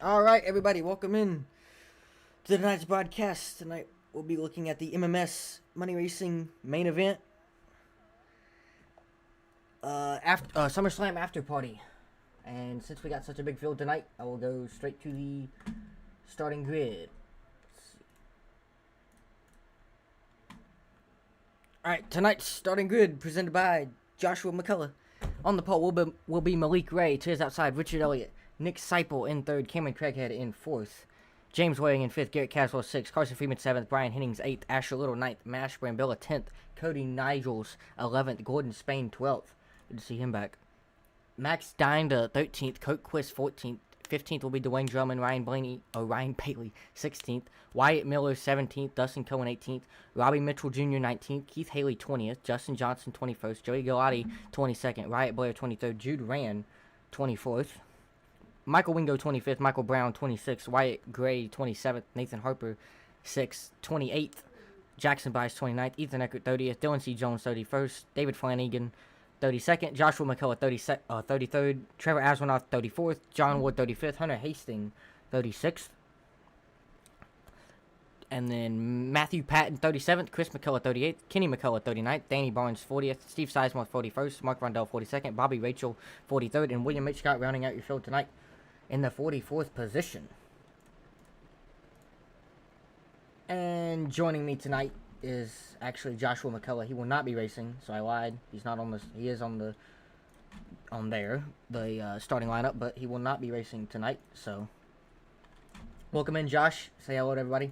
Alright, everybody, welcome in to tonight's broadcast. Tonight we'll be looking at the MMS Money Racing main event. SummerSlam after party. And since we got such a big field tonight, I will go straight to the starting grid. Alright, tonight's starting grid presented by Joshua McCullough. On the pole will be Malik Ray. To his outside, Richard Elliott. Nick Seipel in third. Cameron Craighead in fourth. James Waring in fifth. Garrett Caswell sixth. Carson Freeman seventh. Brian Hennings eighth. Asher Little ninth. Mash Brambilla 10th. Cody Nigels 11th. Gordon Spain 12th. Good to see him back. Max Dinda 13th. Coke Quist 14th. 15th will be Dwayne Drummond, Ryan Bailey 16th, Wyatt Miller 17th, Dustin Cohen 18th, Robbie Mitchell Jr. 19th, Keith Haley 20th, Justin Johnson 21st, Joey Galati 22nd, Riot Blair 23rd, Jude Rand 24th, Michael Wingo 25th, Michael Brown 26th, Wyatt Gray 27th, Nathan Harper 6th, 28th, Jackson Bice 29th, Ethan Eckert 30th, Dylan C. Jones 31st, David Flanagan 32nd, Joshua McCullough 33rd, Trevor Aswinoff 34th, John Wood 35th, Hunter Hastings 36th, and then Matthew Patton 37th, Chris McCullough 38th, Kenny McCullough 39th, Danny Barnes 40th, Steve Sizemore 41st, Mark Rondell 42nd, Bobby Rachel 43rd, and William Hitchcock rounding out your field tonight in the 44th position. And joining me tonight is actually Joshua McCullough. He will not be racing, so I lied. He's not on this. He is on the starting lineup, but he will not be racing tonight. So, welcome in, Josh. Say hello to everybody.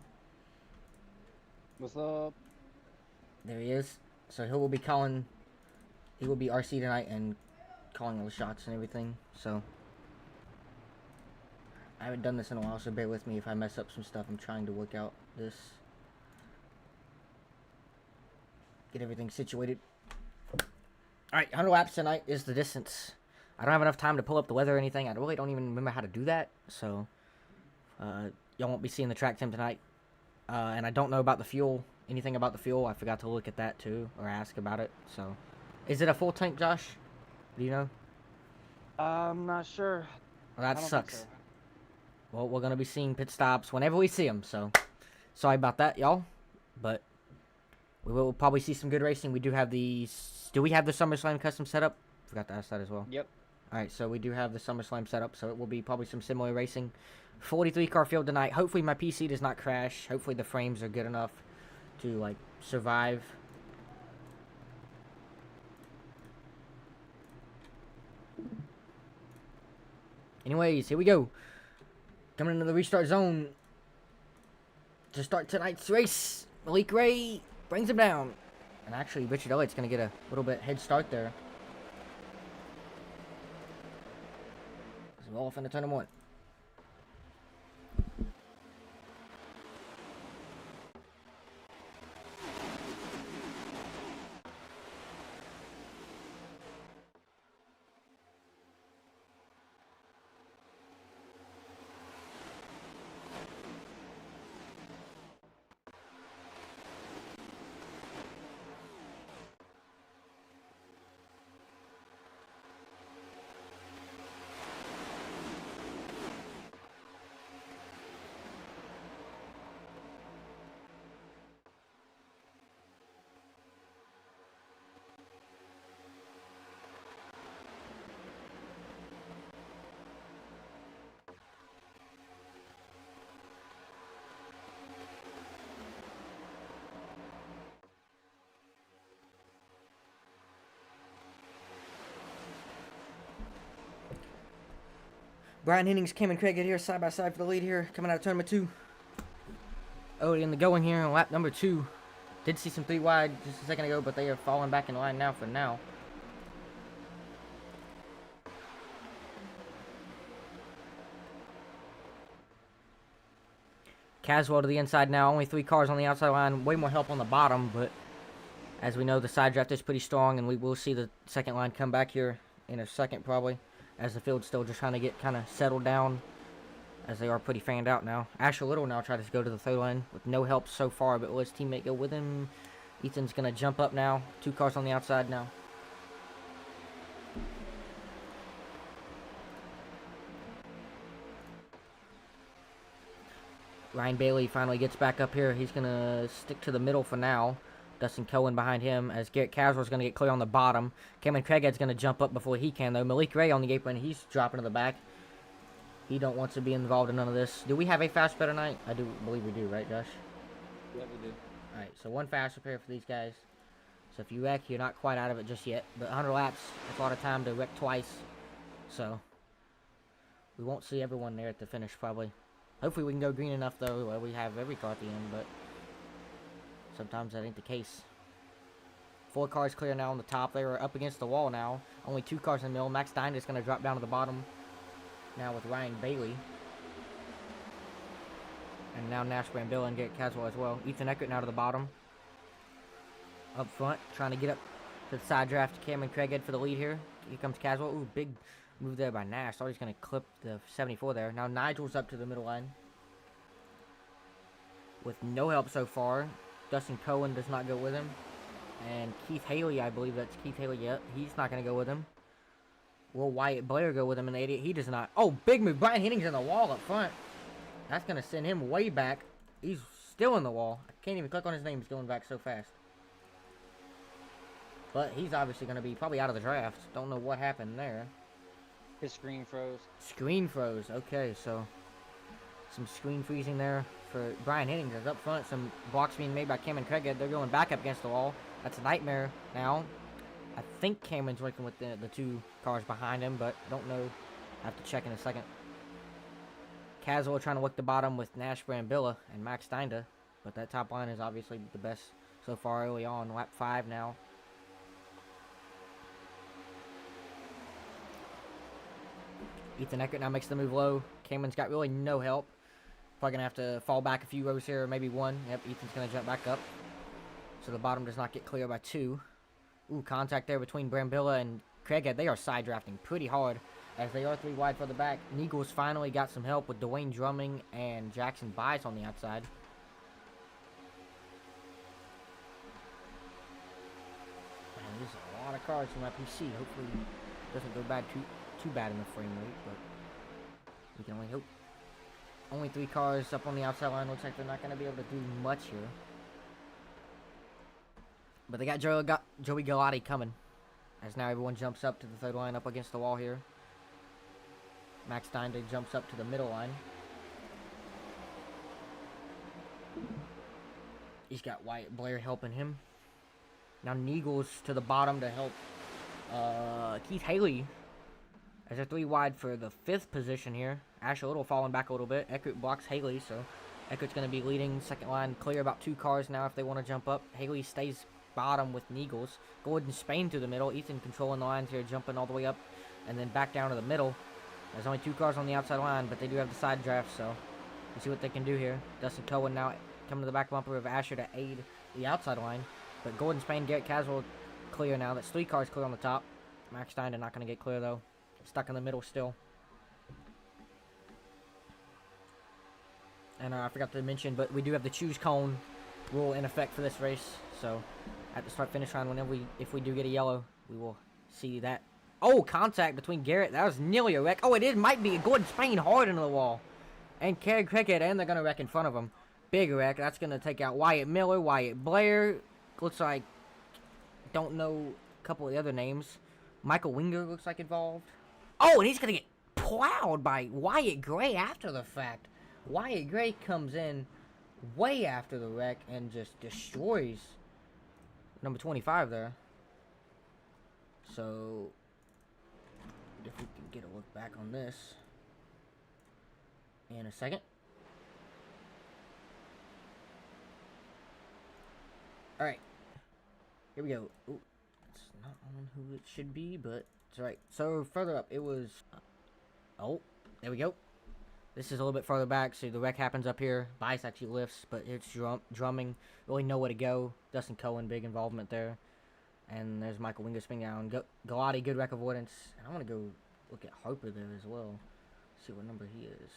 What's up? There he is. So he will be calling. He will be RC tonight and calling all the shots and everything. So I haven't done this in a while, so bear with me if I mess up some stuff. I'm trying to work out this. Get everything situated. Alright, 100 laps tonight is the distance. I don't have enough time to pull up the weather or anything. I really don't even remember how to do that. So, y'all won't be seeing the track time tonight. And I don't know about the fuel. Anything about the fuel. I forgot to look at that too. Or ask about it. So, is it a full tank, Josh? Do you know? I'm not sure. Well, that sucks. So. Well, we're going to be seeing pit stops whenever we see them. So, sorry about that, y'all. But we will probably see some good racing. We do have the... Do we have the SummerSlam custom setup? Forgot to ask that as well. Yep. Alright, so we do have the SummerSlam setup, so it will be probably some similar racing. 43-car field tonight. Hopefully my PC does not crash. Hopefully the frames are good enough to, like, survive. Anyways, here we go. Coming into the restart zone to start tonight's race. Malik Ray brings him down. And actually, Richard Elliott's going to get a little bit head start there. So we're off into turn 1. Brian Hennings, Cameron Craighead here, side by side for the lead here, coming out of tournament 2. Early in the going here on lap number 2. Did see some 3 wide just a second ago, but they are falling back in line now for now. Caswell to the inside now, only 3 cars on the outside line, way more help on the bottom, but as we know, the side draft is pretty strong, and we will see the second line come back here in a second probably, as the field's still just trying to get kind of settled down, as they are pretty fanned out now. Asher Little now tries to go to the third line with no help so far, but will his teammate go with him? Ethan's going to jump up now. 2 cars on the outside now. Ryan Bailey finally gets back up here. He's going to stick to the middle for now. Dustin Cohen behind him as Garrett Caswell's going to get clear on the bottom. Cameron Craighead's going to jump up before he can, though. Malik Ray on the apron. He's dropping to the back. He don't want to be involved in none of this. Do we have a fast repair tonight? I do believe we do, right, Josh? Yeah, we do. Alright, so one fast repair for these guys. So if you wreck, you're not quite out of it just yet. But 100 laps, that's a lot of time to wreck twice. So we won't see everyone there at the finish, probably. Hopefully we can go green enough, though, where we have every car at the end, but sometimes that ain't the case. 4 cars clear now on the top. They are up against the wall now. Only 2 cars in the middle. Max Stein is going to drop down to the bottom now with Ryan Bailey. And now Nash Brambilla and Garrett Caswell as well. Ethan Eckert now to the bottom. Up front, trying to get up to the side draft. Cameron Craighead for the lead here. Here comes Caswell. Ooh, big move there by Nash. Thought he's going to clip the 74 there. Now Nigel's up to the middle line. With no help so far. Dustin Cohen does not go with him. And Keith Haley, I believe that's Keith Haley. Yep, he's not going to go with him. Will Wyatt Blair go with him in the 88? He does not. Oh, big move. Brian Henning's in the wall up front. That's going to send him way back. He's still in the wall. I can't even click on his name. He's going back so fast. But he's obviously going to be probably out of the draft. Don't know what happened there. His screen froze. Screen froze. Okay, so some screen freezing there for Brian Hennings. Up front, some blocks being made by Cameron Craighead. They're going back up against the wall. That's a nightmare now. I think Cameron's working with the 2 cars behind him, but I don't know. I have to check in a second. Caswell trying to work the bottom with Nash Brambilla and Max Steinda, but that top line is obviously the best so far early on. Lap 5 now. Ethan Eckert now makes the move low. Cameron's got really no help. Probably going to have to fall back a few rows here, or maybe 1. Yep, Ethan's going to jump back up. So the bottom does not get clear by 2. Ooh, contact there between Brambilla and Craighead. They are side drafting pretty hard as they are 3 wide for the back. Neagles finally got some help with Dwayne Drumming and Jackson Bias on the outside. Man, there's a lot of cars from my PC. Hopefully it doesn't go bad too bad in the frame rate, but we can only hope. Only 3 cars up on the outside line. Looks like they're not going to be able to do much here. But they got Joey Galati coming. As now everyone jumps up to the 3rd line up against the wall here. Max Steinda jumps up to the middle line. He's got Wyatt Blair helping him. Now Neagles to the bottom to help Keith Haley. As they're 3 wide for the 5th position here. Asher Little falling back a little bit. Eckert blocks Haley, so Eckert's going to be leading. 2nd line clear, about 2 cars now if they want to jump up. Haley stays bottom with Neagles. Gordon Spain through the middle. Ethan controlling the lines here, jumping all the way up and then back down to the middle. There's only 2 cars on the outside line, but they do have the side draft, so we'll see what they can do here. Dustin Cohen now coming to the back bumper of Asher to aid the outside line. But Gordon Spain, Garrett Caswell clear now. That's 3 cars clear on the top. Max Stein not going to get clear, though. Stuck in the middle still. And I forgot to mention, but we do have the choose cone rule in effect for this race. So at the start-finish line, if we do get a yellow, we will see that. Oh, contact between Garrett. That was nearly a wreck. Oh, it might be. Gordon Spain hard into the wall. And Kerry Cricket, and they're going to wreck in front of him. Big wreck. That's going to take out Wyatt Miller, Wyatt Blair. Looks like, don't know a couple of the other names. Michael Winger looks like involved. Oh, and he's going to get plowed by Wyatt Gray after the fact. Wyatt Gray comes in way after the wreck and just destroys number 25 there. So, if we can get a look back on this in a second. Alright. Here we go. Ooh, it's not on who it should be, but it's alright. So, further up, it was... oh, there we go. This is a little bit further back, so the wreck happens up here. Bice actually lifts, but it's drumming. Really know where to go. Dustin Cohen, big involvement there. And there's Michael Winger spin down. Galati, good wreck avoidance. And I want to go look at Harper there as well. See what number he is.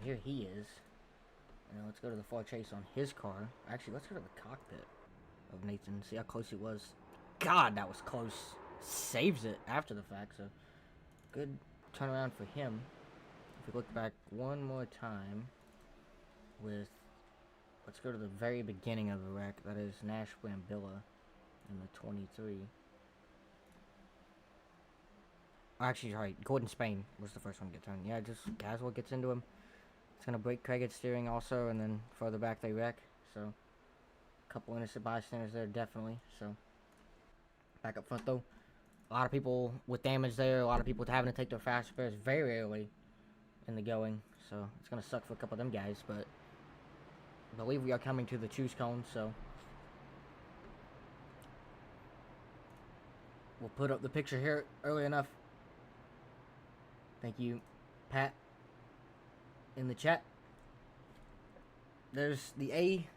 here he is. And let's go to the far chase on his car. Actually, let's go to the cockpit of Nathan. See how close he was. God, that was close. Saves it after the fact, so good turnaround for him. If we look back one more time with, let's go to the very beginning of the wreck. That is Nash Brambilla in the 23. Actually, right, Gordon Spain was the first one to get turned. Yeah, just Caswell gets into him. It's going to break Craig at steering also, and then further back they wreck. So, a couple innocent bystanders there, definitely. So, back up front though. A lot of people with damage there. A lot of people having to take their fast repairs very early in the going. So, it's going to suck for a couple of them guys. But, I believe we are coming to the choose cone. So, we'll put up the picture here early enough. Thank you, Pat, in the chat. There's the A.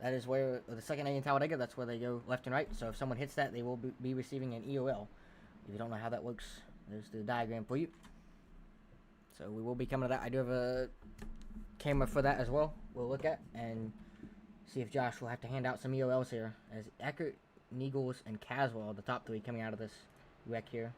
That is where, the second A in Talladega, that's where they go left and right. So if someone hits that, they will be receiving an EOL. If you don't know how that works, there's the diagram for you. So we will be coming to that. I do have a camera for that as well. We'll look at and see if Josh will have to hand out some EOLs here. As Eckert, Niegels, and Caswell, the top three coming out of this wreck here.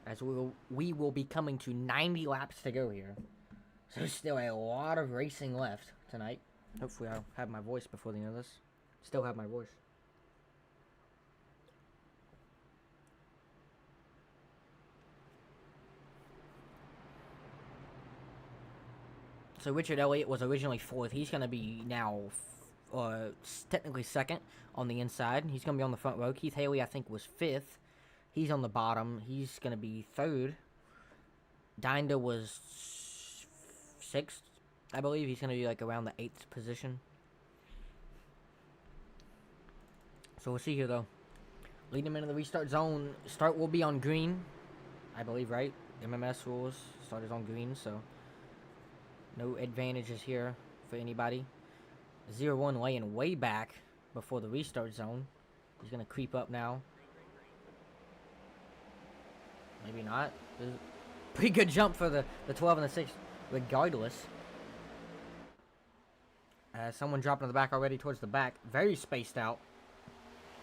As we will be coming to 90 laps to go here. So still a lot of racing left tonight. Hopefully I'll have my voice before the end of this. Still have my voice. So Richard Elliott was originally 4th. He's going to be now technically 2nd on the inside. He's going to be on the front row. Keith Haley, I think, was 5th. He's on the bottom. He's going to be 3rd. Dinda was 6th, I believe. He's going to be like around the 8th position. So we'll see here, though. Leading him into the restart zone. Start will be on green, I believe, right? MMS rules. Start is on green, so no advantages here for anybody. 0-1 laying way back before the restart zone. He's going to creep up now. Maybe not. Pretty good jump for the 12 and the 6, regardless. Someone dropping to the back already towards the back. Very spaced out.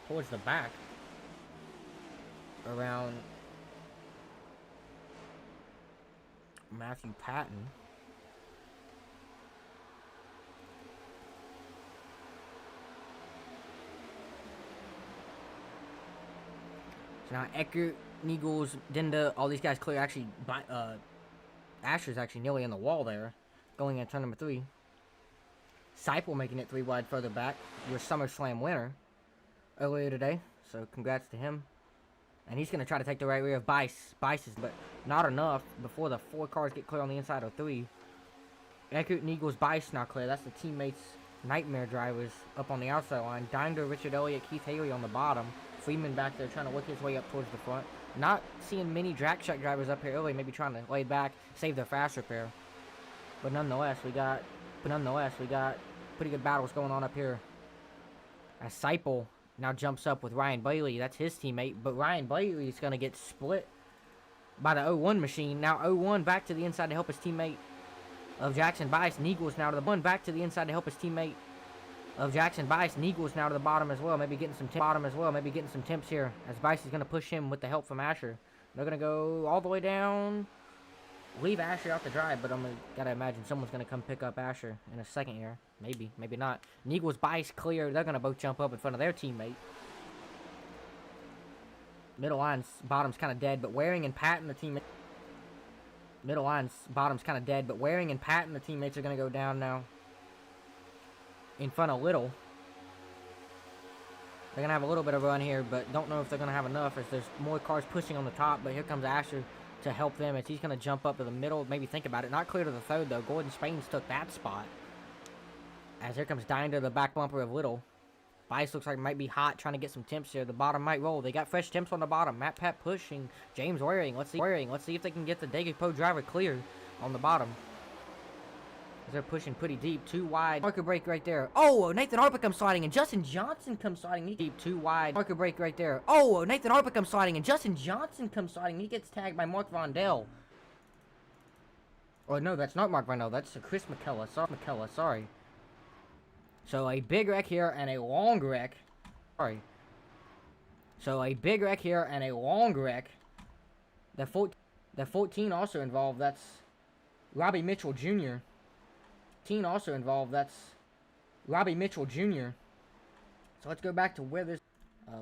Towards the back. Around Matthew Patton. So now Eckert, Niegels, Dinda, all these guys clear. Actually, Asher's actually nearly in the wall there, going in turn number 3. Seipel making it 3 wide further back. Your SummerSlam winner earlier today, so congrats to him. And he's going to try to take the right rear of Bice's, but not enough before the 4 cars get clear on the inside of 3. Eckert, Niegels, Bice now clear. That's the teammates' nightmare drivers up on the outside line. Dinder, Richard Elliott, Keith Haley on the bottom. Freeman back there trying to work his way up towards the front. Not seeing many drag check drivers up here early, maybe trying to lay back, save their fast repair. But nonetheless, we got pretty good battles going on up here. As Seipel now jumps up with Ryan Bailey, that's his teammate, but Ryan Bailey is going to get split by the 01 machine. Now 01 back to the inside to help his teammate of Jackson Bice. Niegels now to the one back to the inside to help his teammate of Jackson Bice. Niegels now to the bottom as well, maybe getting some temps here, as Bice is going to push him with the help from Asher. They're going to go all the way down, leave Asher out to drive, but gotta imagine someone's going to come pick up Asher in a second here. Maybe, maybe not. Niegels, Bice clear. They're going to both jump up in front of their teammate. Middle line's bottom's kind of dead, but Waring and Patton, the teammate. Middle line's bottom's kind of dead, but Waring and Patton, the teammates, are going to go down now in front of Little. They're gonna have a little bit of a run here, but don't know if they're gonna have enough as there's more cars pushing on the top. But here comes Asher to help them as he's gonna jump up to the middle. Maybe think about it. Not clear to the third though. Gordon Spains took that spot. As here comes Dine to the back bumper of Little. Vice looks like it might be hot, trying to get some temps here. The bottom might roll. They got fresh temps on the bottom. Matt Pat pushing. James Waring. Let's see if they can get the Dega Pro driver clear on the bottom. As they're pushing pretty deep. Too wide. Marker break right there. Oh, Nathan Harper comes sliding, and Justin Johnson comes sliding. Deep, too wide. Marker break right there. Oh, Nathan Harper comes sliding, and Justin Johnson comes sliding. He gets tagged by Mark Rondell. Oh, no, that's not Mark Rondell. That's Chris McKellar. Sorry. So a big wreck here and a long wreck. Sorry. So a big wreck here and a long wreck. The 14 also involved. That's Robbie Mitchell Jr. 14 also involved. That's Robbie Mitchell Jr. So let's go back to where this.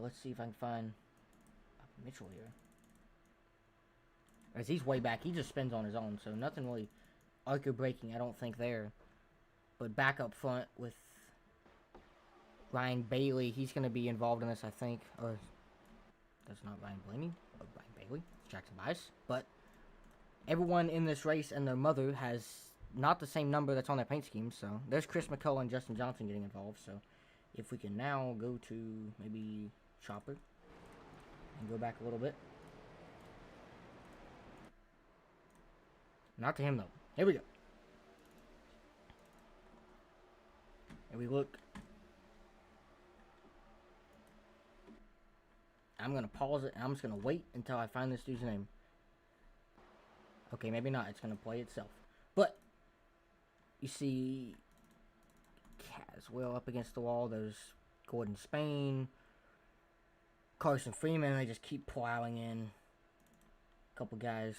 Let's see if I can find Mitchell here. As he's way back, he just spins on his own. So nothing really arco braking, I don't think there. But back up front with Ryan Bailey, he's going to be involved in this, I think. Or, that's not Ryan Blaney. Oh, Ryan Bailey. It's Jackson Bice. But everyone in this race and their mother has not the same number that's on their paint scheme. So, there's Chris McCullough and Justin Johnson getting involved. So, if we can now go to maybe Chopper and go back a little bit. Not to him, though. Here we go. And we look. I'm going to pause it, and I'm just going to wait until I find this dude's name. Okay, maybe not. It's going to play itself. But, you see Caswell up against the wall. There's Gordon Spain. Carson Freeman. They just keep plowing in. A couple guys.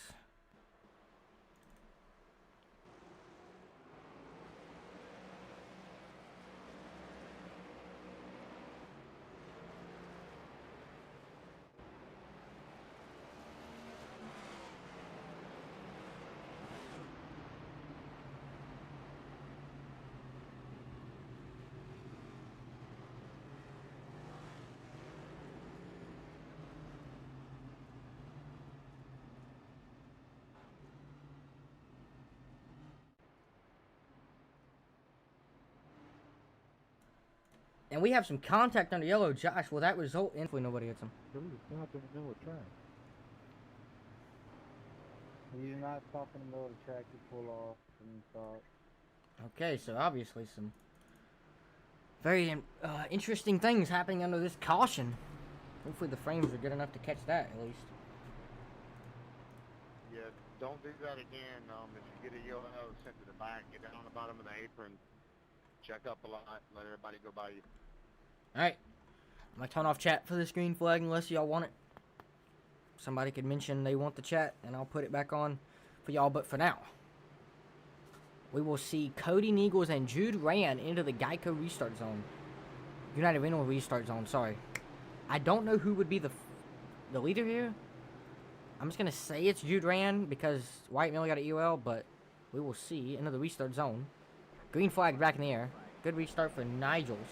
And we have some contact under yellow. Josh, will that result in... Hopefully nobody hits him. Dude, it's not in the middle of track. He's not stopping in the middle of the track to pull off and stop. Okay, so obviously some very interesting things happening under this caution. Hopefully the frames are good enough to catch that, at least. Yeah, don't do that again. If you get a yellow sent to the back, get down on the bottom of the apron, check up a lot, let everybody go by you. Alright. I'm going to turn off chat for this green flag unless y'all want it. Somebody could mention they want the chat, and I'll put it back on for y'all. But for now, we will see Cody Neagles and Jude Rand into the Geico restart zone. United Renal restart zone, sorry. I don't know who would be the leader here. I'm just going to say it's Jude Rand because White Mill got an UL, but we will see into the restart zone. Green flag back in the air. Good restart for Neagles,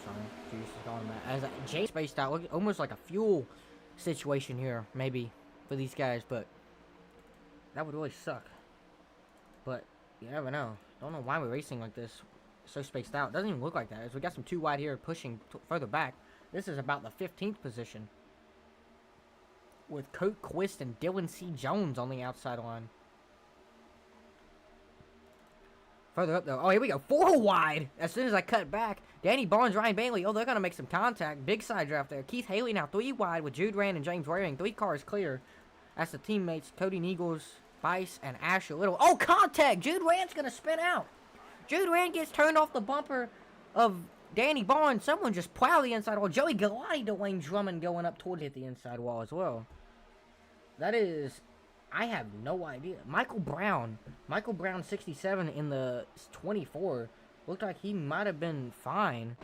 sorry. Jesus is calling that. As Jay spaced out, look, almost like a fuel situation here, maybe, for these guys, but that would really suck. But you never know. Don't know why we're racing like this, so spaced out. Doesn't even look like that. As we got some too wide here pushing further back. This is about the 15th position, with Colt Quist and Dylan C. Jones on the outside line. Further up, though. Oh, here we go. 4 wide. As soon as I cut back. Danny Barnes, Ryan Bailey. Oh, they're going to make some contact. Big side draft there. Keith Haley now 3 wide with Jude Rand and James Waring. 3 cars clear. That's the teammates. Cody Neagles, Bice, and Asher Little. Oh, contact. Jude Rand's going to spin out. Jude Rand gets turned off the bumper of Danny Barnes. Someone just plowed the inside wall. Joey Galati, Dwayne Drummond going up toward hit the inside wall as well. That is... I have no idea. Michael Brown 67 in the 24. Looked like he might have been fine.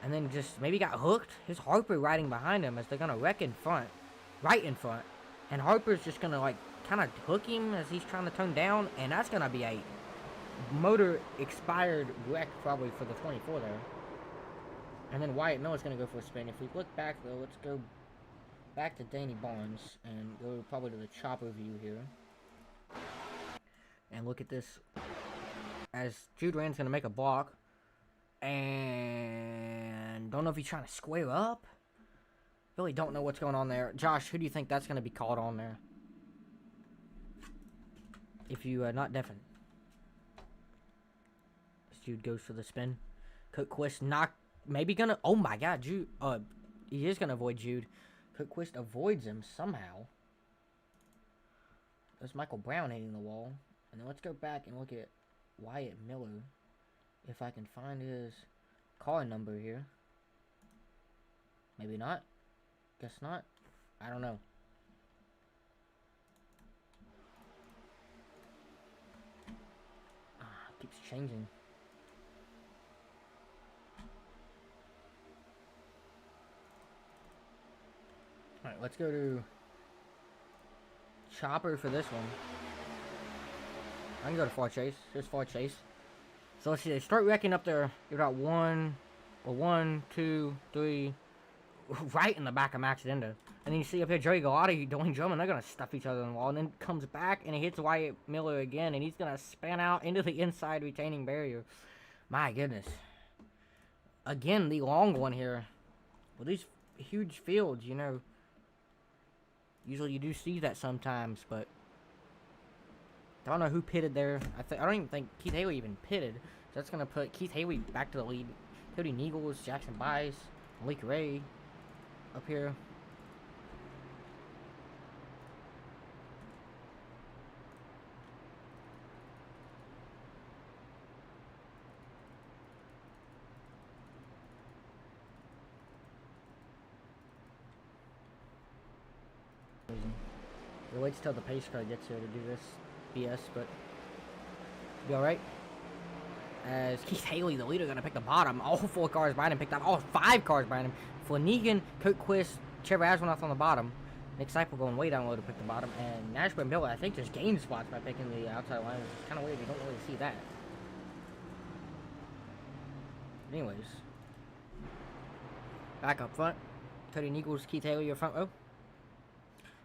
And then just maybe got hooked. His Harper riding behind him as they're going to wreck in front. Right in front. And Harper's just going to like kind of hook him as he's trying to turn down. And that's going to be a motor expired wreck probably for the 24 there. And then Wyatt Miller's going to go for a spin. If we look back, though, let's go back to Danny Barnes and go probably to the chopper view here. And look at this. As Jude Rand's going to make a block. And don't know if he's trying to square up. Really don't know what's going on there. Josh, who do you think that's going to be called on there? If you are not deafened. Jude goes for the spin. Cookquist maybe gonna, oh my god, Jude, he is gonna avoid Jude. Cookquist avoids him somehow. There's Michael Brown hitting the wall. And then let's go back and look at Wyatt Miller. If I can find his car number here. Maybe not. Guess not. I don't know. Keeps changing. Alright, let's go to Chopper for this one. I can go to Far Chase. Here's Far Chase. So let's see, they start wrecking up there. You got 1, 2, 3, right in the back of Max Denda. And then you see up here Jerry Galati, Dwayne Drummond, they're going to stuff each other in the wall. And then comes back and he hits Wyatt Miller again. And he's going to span out into the inside retaining barrier. My goodness. Again, the long one here. With these huge fields, you know. Usually you do see that sometimes, but I don't know who pitted there. I don't even think Keith Haley even pitted. So that's going to put Keith Haley back to the lead. Cody Niegels, Jackson Bice, Malik Ray up here. We'll wait till the pace car gets here to do this BS, but be alright. As Keith Haley, the leader, gonna pick the bottom. All 4 cars behind him picked up. All 5 cars behind him. Flanagan, Cookquist, Trevor Aswinoff on the bottom. Nick Seipel going way down low to pick the bottom. And Nashville and Bill, I think, just gained spots by picking the outside line, which is kind of weird. You don't really see that. But anyways. Back up front. Cody Niegels, Keith Haley, your front row.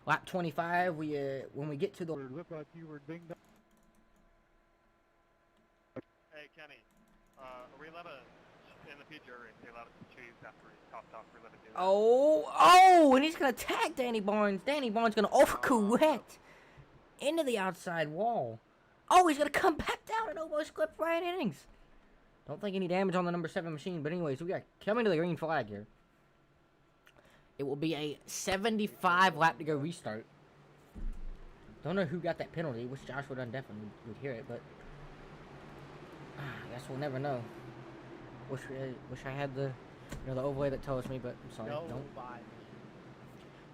Lap 25, when we get to the... It looked like you were dinged up. Hey, Kenny, are we allowed to, in the future, are they allowed to chase after he's topped off? We're allowed to do that? Oh, and he's going to tag Danny Barnes. Danny Barnes going to overcorrect into the outside wall. Oh, he's going to come back down and almost clip Ryan Innings. Don't think any damage on the number 7 machine, but anyways, we are coming to the green flag here. It will be a 75 lap to go restart. Don't know who got that penalty. Wish Josh would definitely would hear it, but I guess we'll never know. Wish I had the the overlay that tells me, but I'm sorry, don't.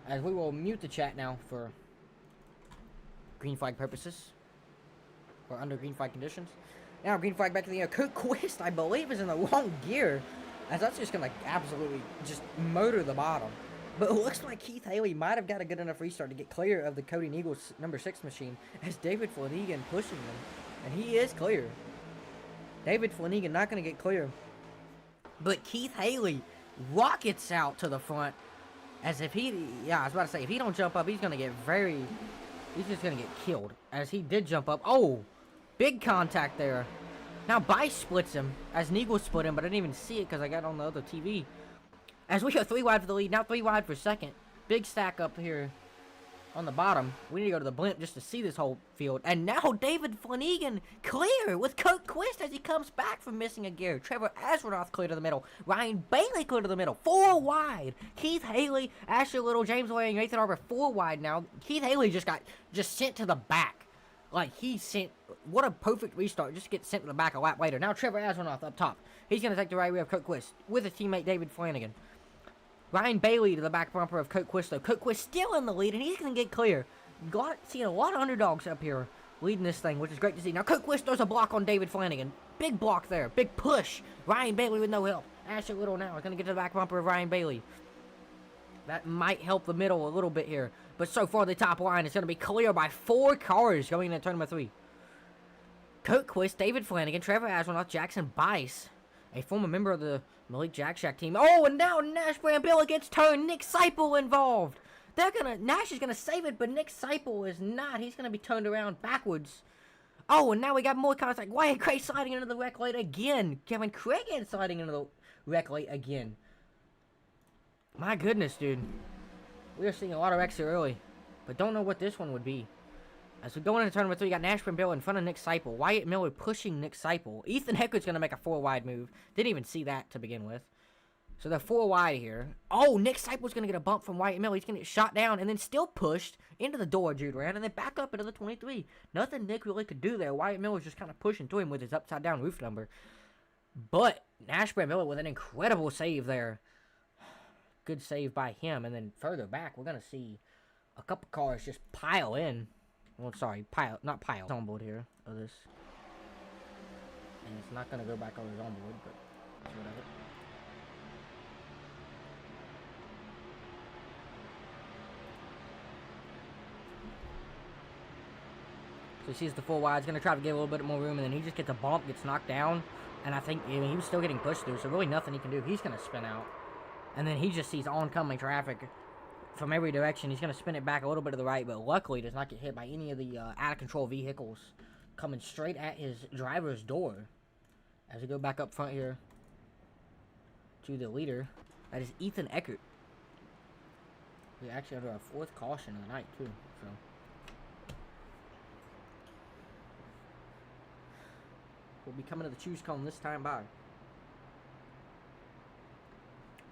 As we will mute the chat now for green flag purposes, or under green flag conditions. Now green flag back in the air. Cookquist, I believe, is in the wrong gear, as that's just gonna absolutely just motor the bottom. But it looks like Keith Haley might have got a good enough restart to get clear of the Cody Niegels number 6 machine, as David Flanagan pushing him. And he is clear. David Flanagan not going to get clear. But Keith Haley rockets out to the front, as if he, I was about to say, if he don't jump up, he's going to get he's just going to get killed. As he did jump up. Oh, big contact there. Now Bice splits him, as Niegels split him, but I didn't even see it because I got on the other TV. As we go 3 wide for the lead, now 3 wide for second. Big stack up here on the bottom. We need to go to the blimp just to see this whole field. And now David Flanagan clear with Cookquist as he comes back from missing a gear. Trevor Aswinoff clear to the middle. Ryan Bailey clear to the middle. 4 wide. Keith Haley, Ashley Little, James Way, and Nathan Arbor 4 wide now. Keith Haley just got sent to the back. Like, what a perfect restart. Just get sent to the back a lap later. Now Trevor Aswinoff up top. He's going to take the right rear of Cookquist with his teammate David Flanagan. Ryan Bailey to the back bumper of Cookquist, though. Cookquist still in the lead, and he's going to get clear. Seeing a lot of underdogs up here leading this thing, which is great to see. Now, Cookquist throws a block on David Flanagan. Big block there. Big push. Ryan Bailey with no help. Ashley Little now is going to get to the back bumper of Ryan Bailey. That might help the middle a little bit here. But so far, the top line is going to be clear by 4 cars going into turn number 3. Cookquist, David Flanagan, Trevor Aswinoff, Jackson Bice, a former member of the Malik Jack Shack team. Oh, and now Nash Brambilla gets turned. Nick Seipel involved. Nash is gonna save it, but Nick Seipel is not. He's gonna be turned around backwards. Oh, and now we got more contact. Wyatt Gray sliding into the wreck lane again. Kevin Craighead sliding into the wreck lane again. My goodness, dude. We are seeing a lot of wrecks here early, but don't know what this one would be. As we go into turn number 3, we got Nash Brambilla in front of Nick Seipel. Wyatt Miller pushing Nick Seipel. Ethan Heckert's gonna make a 4 wide move. Didn't even see that to begin with. So they're 4 wide here. Oh, Nick Seipel's going to get a bump from Wyatt Miller. He's going to get shot down and then still pushed into the door Jude ran and then back up into the 23. Nothing Nick really could do there. Wyatt Miller's just kind of pushing to him with his upside down roof number. But Nash Miller with an incredible save there. Good save by him. And then further back, we're going to see a couple cars just pile in. Well, sorry, not pile. It's on board here of this. And it's not going to go back on his onboard, but that's whatever. So he sees the 4 wide, he's going to try to get a little bit more room, and then he just gets a bump, gets knocked down, and I think he was still getting pushed through, so really nothing he can do. He's going to spin out, and then he just sees oncoming traffic from every direction. He's going to spin it back a little bit to the right, but luckily does not get hit by any of the out-of-control vehicles coming straight at his driver's door. As we go back up front here to the leader, that is Ethan Eckert. We're actually under our 4th caution of the night, too, so... We'll be coming to the choose cone this time by.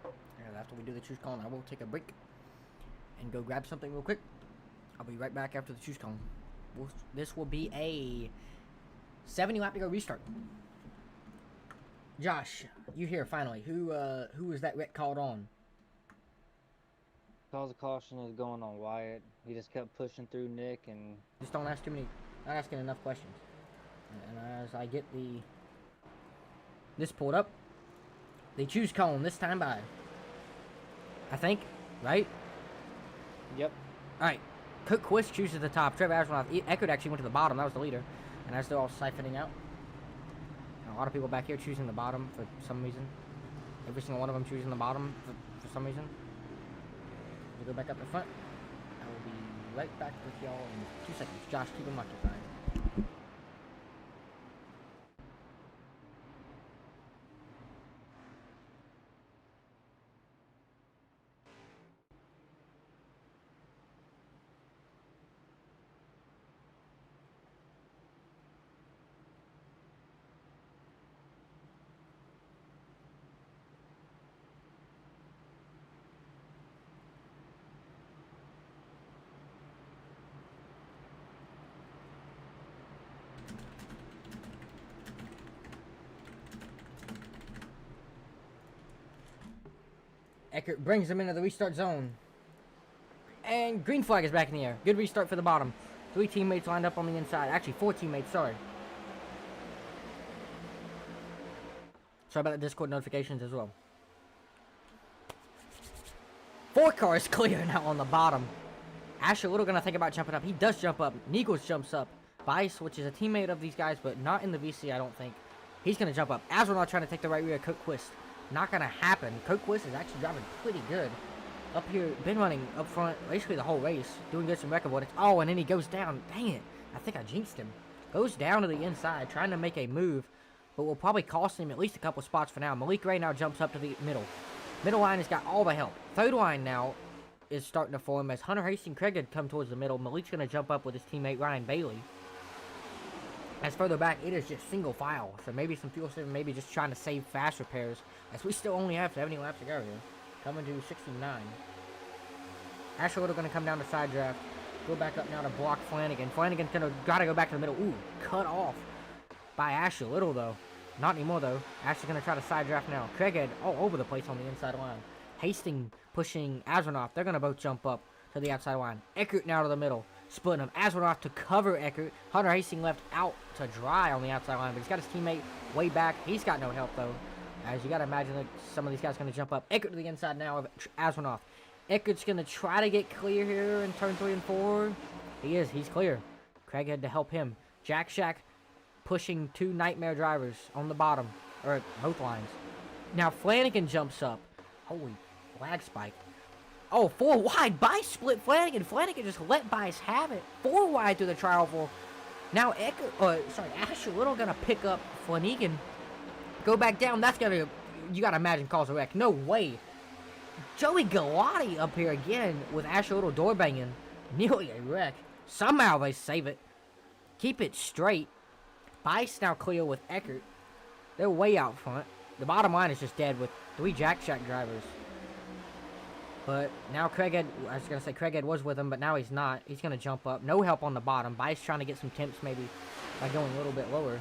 And after we do the choose cone, I will take a break and go grab something real quick. I'll be right back after the choose cone. This will be a 70 lap to go restart. Josh, you here finally. Who was that wreck called on? Cause of caution is going on Wyatt. He just kept pushing through Nick and... Just don't ask too many, not asking enough questions. And as I get this pulled up, they choose cone this time by, I think, right? Yep. Alright, Cook Quist chooses the top. Trevor Ashwinoff, Eckert actually went to the bottom. That was the leader. And as they're all siphoning out, and a lot of people back here choosing the bottom for some reason. Every single one of them choosing the bottom for some reason. We go back up the front. I will be right back with y'all in 2 seconds. Josh, keep them occupied. Eckert brings him into the restart zone. And green flag is back in the air. Good restart for the bottom. 3 teammates lined up on the inside. Actually, 4 teammates, sorry. Sorry about the Discord notifications as well. 4 cars clear now on the bottom. Asher Little gonna think about jumping up. He does jump up. Nichols jumps up. Bice, which is a teammate of these guys, but not in the VC, I don't think. He's gonna jump up. Astronaut trying to take the right rear of Cook Quist. Not gonna happen. Cook Quist is actually driving pretty good. Up here, been running up front basically the whole race. Doing good some record avoidance. Oh, and then he goes down. Dang it. I think I jinxed him. Goes down to the inside, trying to make a move, but will probably cost him at least a couple spots for now. Malik Ray now jumps up to the middle. Middle line has got all the help. Third line now is starting to form as Hunter Hastings Craig had come towards the middle. Malik's going to jump up with his teammate Ryan Bailey. As further back, it is just single file. So maybe some fuel saving, maybe just trying to save fast repairs. As we still only have 70 laps to go here. Coming to 69. Asher Little going to come down to side draft. Go back up now to block Flanagan. Flanagan's going to got to go back to the middle. Ooh, cut off by Asher Little, though. Not anymore, though. Asher's going to try to side draft now. Craighead all over the place on the inside line. Hastings pushing Azronoff. They're going to both jump up to the outside line. Eckert now to the middle. Splitting him. Azronoff to cover Eckert. Hunter Hastings left out to dry on the outside line, but he's got his teammate way back. He's got no help, though. As you got to imagine that some of these guys are going to jump up. Eckert to the inside now of Azronoff. Eckert's going to try to get clear here in turn 3 and 4. He is. He's clear. Craighead to help him. Jack Shack pushing 2 Nightmare drivers on the bottom. or both lines. Now Flanagan jumps up. Holy flag spike. Oh, 4 wide. Bice split Flanagan. Flanagan just let Bice have it. 4 wide through the tri-oval. Now Asher Little gonna pick up Flanagan. Go back down. That's gonna, you gotta imagine, cause a wreck. No way. Joey Galati up here again with Asher Little door banging. Nearly a wreck. Somehow they save it. Keep it straight. Bice now clear with Eckert. They're way out front. The bottom line is just dead with 3 Jack Shack drivers. But now Craighead, I was going to say Craighead was with him, but now he's not. He's going to jump up. No help on the bottom. Bice trying to get some temps maybe by going a little bit lower.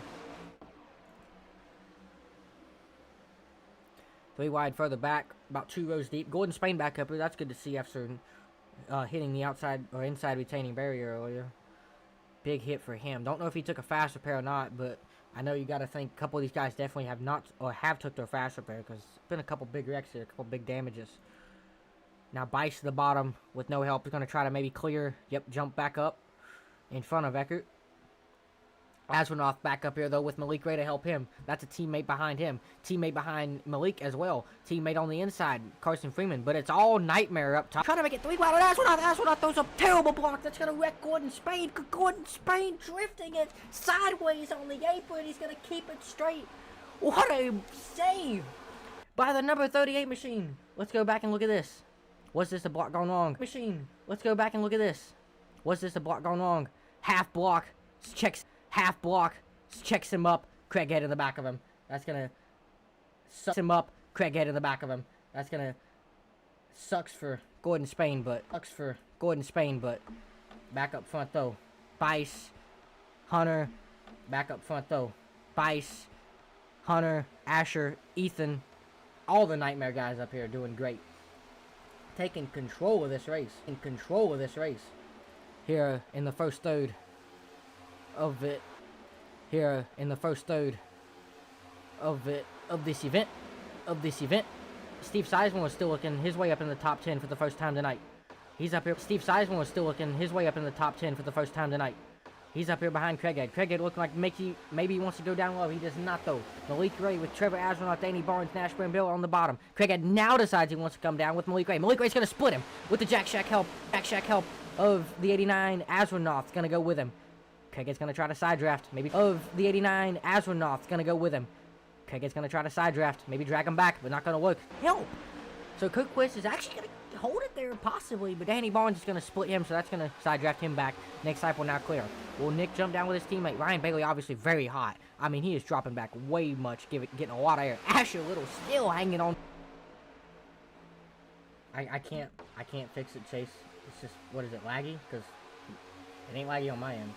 3 wide further back, about 2 rows deep. Gordon Spain back up here. That's good to see after hitting the outside or inside retaining barrier earlier. Big hit for him. Don't know if he took a fast repair or not, but I know you got to think a couple of these guys definitely have not or have took their fast repair because it's been a couple big wrecks here, a couple big damages. Now Bice to the bottom with no help. He's going to try to maybe clear. Yep, jump back up in front of Eckert. Aswinoff back up here, though, with Malik Ray to help him. That's a teammate behind him. Teammate behind Malik as well. Teammate on the inside, Carson Freeman. But it's all Nightmare up top. Trying to make it 3 wide on Aswinoff. Aswinoff throws a terrible block. That's going to wreck Gordon Spain. Gordon Spain drifting it sideways on the apron. He's going to keep it straight. What a save by the number 38 machine. Let's go back and look at this. Was this a block gone wrong? Machine. Let's go back and look at this. Was this a block gone wrong? Half block. Checks. Half block. Checks him up. Craighead in the back of him. That's gonna suck him up. Craighead in the back of him. That's gonna sucks for Gordon Spain, but back up front though. Bice, Hunter, back up front though. Bice, Hunter, Asher, Ethan, all the Nightmare guys up here doing great. Taking control of this race. Here in the first third of it. Here in the first third of this event. Steve Seisman was still looking his way up in the top 10 for the first time tonight. He's up here. Steve Seisman was still looking his way up in the top 10 for the first time tonight. He's up here behind Craighead. Craighead looking like maybe he wants to go down low. He does not, though. Malik Ray with Trevor Astronaut, Danny Barnes, Nash Bill on the bottom. Craighead now decides he wants to come down with Malik Ray. Malik Ray's going to split him with the Jack Shack help of the 89. Astronaut's going to go with him. Craighead's going to try to side draft. Maybe of the 89. Astronaut's going to go with him. Craighead's going to try to side draft. Maybe drag him back, but not going to work. Help! So Cook Quist is actually going to hold it there, possibly, but Danny Barnes is going to split him, so that's going to side draft him back. Nick Seipel now clear. Will Nick jump down with his teammate? Ryan Bailey obviously very hot. I mean, he is dropping back way much, getting a lot of air. Asher Little still hanging on. I can't fix it, Chase. It's just, what is it, laggy? Because it ain't laggy on my end.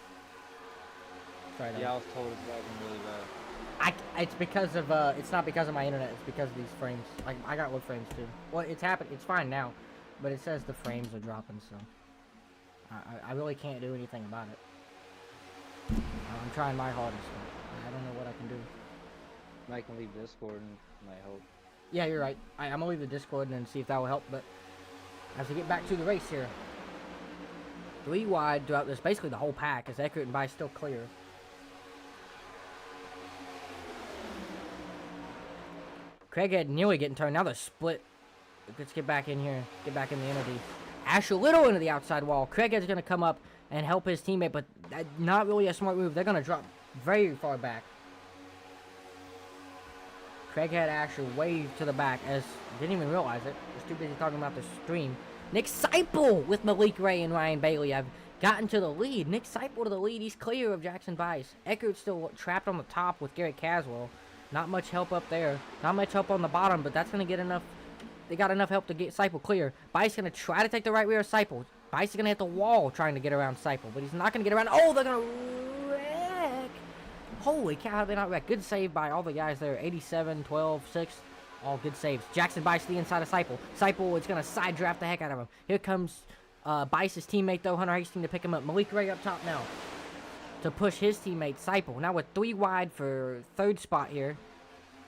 Sorry, Yeah, I was told it's lagging really bad. It's because of, it's not because of my internet, it's because of these frames. Like, I got low frames too. Well, it's happened, it's fine now, but it says the frames are dropping, so. I really can't do anything about it. I'm trying my hardest, but I don't know what I can do. Mike can leave Discord and might help. Yeah, you're right. I'm gonna leave the Discord and then see if that will help, but as we get back to the race here. 3 wide throughout this, basically the whole pack, as Eckert and Bice still clear. Craighead nearly getting turned. Now they're split. Let's get back in here. Get back in the entity. Asher Little into the outside wall. Craighead's going to come up and help his teammate, but not really a smart move. They're going to drop very far back. Craighead Asher way to the back as didn't even realize it. Was too busy talking about the stream. Nick Seipel with Malik Ray and Ryan Bailey have gotten to the lead. Nick Seipel to the lead. He's clear of Jackson Bice. Eckert's still trapped on the top with Garrett Caswell. Not much help up there. Not much help on the bottom, but that's going to get enough. They got enough help to get Seipel clear. Bice going to try to take the right rear of Seipel. Bice is going to hit the wall trying to get around Seipel, but he's not going to get around. Oh, they're going to wreck. Holy cow, how did they not wreck? Good save by all the guys there. 87, 12, 6. All good saves. Jackson Bice to the inside of Seipel. Seipel is going to side draft the heck out of him. Here comes Bice's teammate, though, Hunter Hastings, to pick him up. Malik Ray up top now to push his teammate, Seipel. Now with 3 wide for 3rd spot here.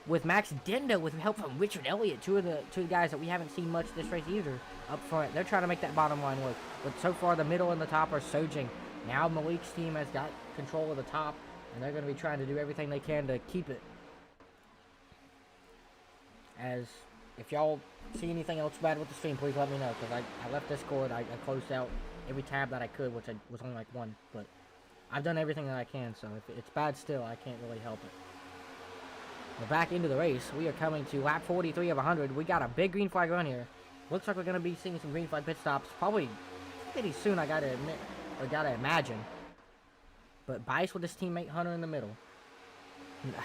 With Max Dendo with help from Richard Elliott, two of the guys that we haven't seen much this race either up front. They're trying to make that bottom line work. But so far, the middle and the top are surging. Now Malik's team has got control of the top, and they're going to be trying to do everything they can to keep it. As if y'all see anything else bad with the stream, please let me know, because I left Discord. I closed out every tab that I could, which was only like one, but I've done everything that I can, so if it's bad still, I can't really help it. We're back into the race. We are coming to lap 43 of 100. We got a big green flag run here. Looks like we're going to be seeing some green flag pit stops probably pretty soon, I gotta admit, or gotta imagine. But Bice with his teammate Hunter in the middle.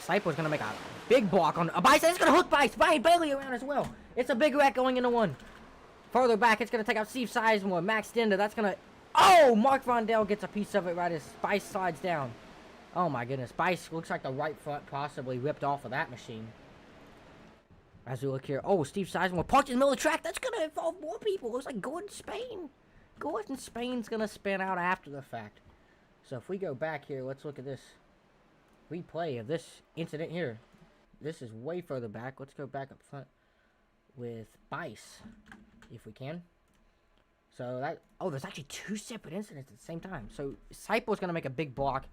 Cypher's gonna make a big block on a Bice. It's gonna hook Bice. Brian Bailey around as well. It's a big wreck going into one. Further back, it's gonna take out Steve Sizemore. Max Denda. That's gonna. Oh, Mark Vondell gets a piece of it right as Bice slides down. Oh my goodness, Bice looks like the right front possibly ripped off of that machine. As we look here, oh, Steve Sizemore parked in the middle of the track. That's gonna involve more people. Looks like Gordon Spain. Gordon Spain's gonna spin out after the fact. So if we go back here, let's look at this replay of this incident here. This is way further back. Let's go back up front with Bice, if we can. So that, oh, there's actually two separate incidents at the same time. So Seipo's gonna make a big block.